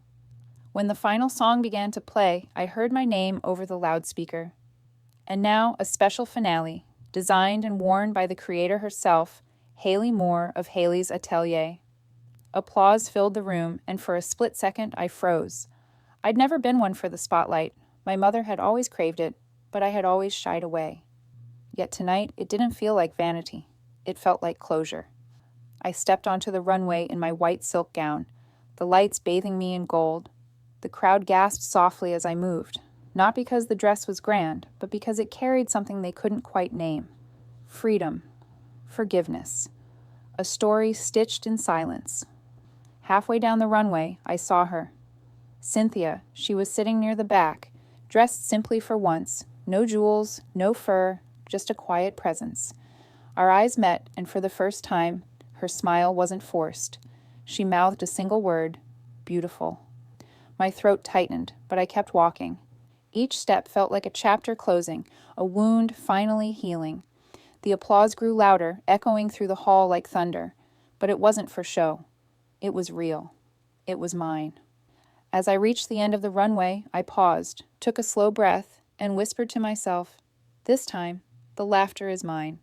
When the final song began to play, I heard my name over the loudspeaker. And now a special finale, designed and worn by the creator herself, Hailey Moore of Hailey's Atelier. Applause filled the room, and for a split second I froze. I'd never been one for the spotlight. My mother had always craved it, but I had always shied away. Yet tonight it didn't feel like vanity. It felt like closure. I stepped onto the runway in my white silk gown, the lights bathing me in gold. The crowd gasped softly as I moved. Not because the dress was grand, but because it carried something they couldn't quite name. Freedom. Forgiveness. A story stitched in silence. Halfway down the runway, I saw her. Cynthia, she was sitting near the back, dressed simply for once, no jewels, no fur, just a quiet presence. Our eyes met, and for the first time, her smile wasn't forced. She mouthed a single word, beautiful. My throat tightened, but I kept walking. Each step felt like a chapter closing, a wound finally healing. The applause grew louder, echoing through the hall like thunder. But it wasn't for show. It was real. It was mine. As I reached the end of the runway, I paused, took a slow breath, and whispered to myself, this time, the laughter is mine.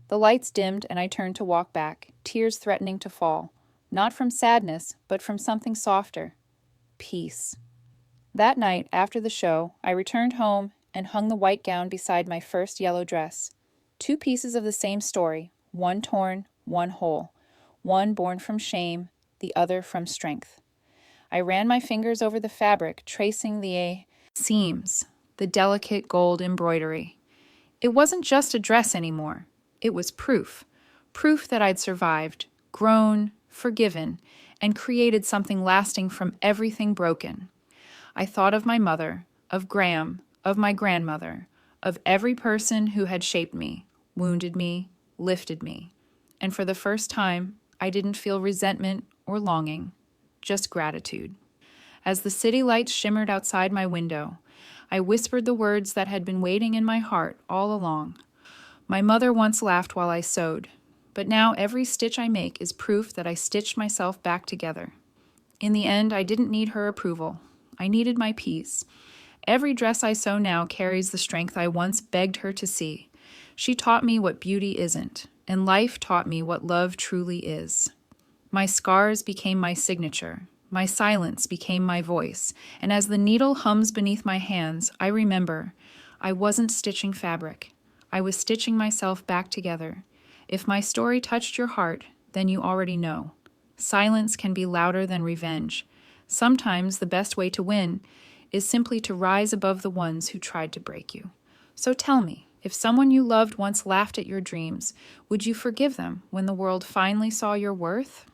The lights dimmed and I turned to walk back, tears threatening to fall. Not from sadness, but from something softer. Peace. That night, after the show, I returned home and hung the white gown beside my first yellow dress. 2 pieces of the same story, one torn, one whole. One born from shame, the other from strength. I ran my fingers over the fabric, tracing the seams, the delicate gold embroidery. It wasn't just a dress anymore. It was proof. Proof that I'd survived, grown, forgiven, and created something lasting from everything broken. I thought of my mother, of Graham, of my grandmother, of every person who had shaped me, wounded me, lifted me. And for the first time, I didn't feel resentment or longing, just gratitude. As the city lights shimmered outside my window, I whispered the words that had been waiting in my heart all along. My mother once laughed while I sewed, but now every stitch I make is proof that I stitched myself back together. In the end, I didn't need her approval. I needed my peace. Every dress I sew now carries the strength I once begged her to see. She taught me what beauty isn't, and life taught me what love truly is. My scars became my signature. My silence became my voice, and as the needle hums beneath my hands, I remember I wasn't stitching fabric. I was stitching myself back together. If my story touched your heart, then you already know. Silence can be louder than revenge. Sometimes the best way to win is simply to rise above the ones who tried to break you. So tell me, if someone you loved once laughed at your dreams, would you forgive them when the world finally saw your worth?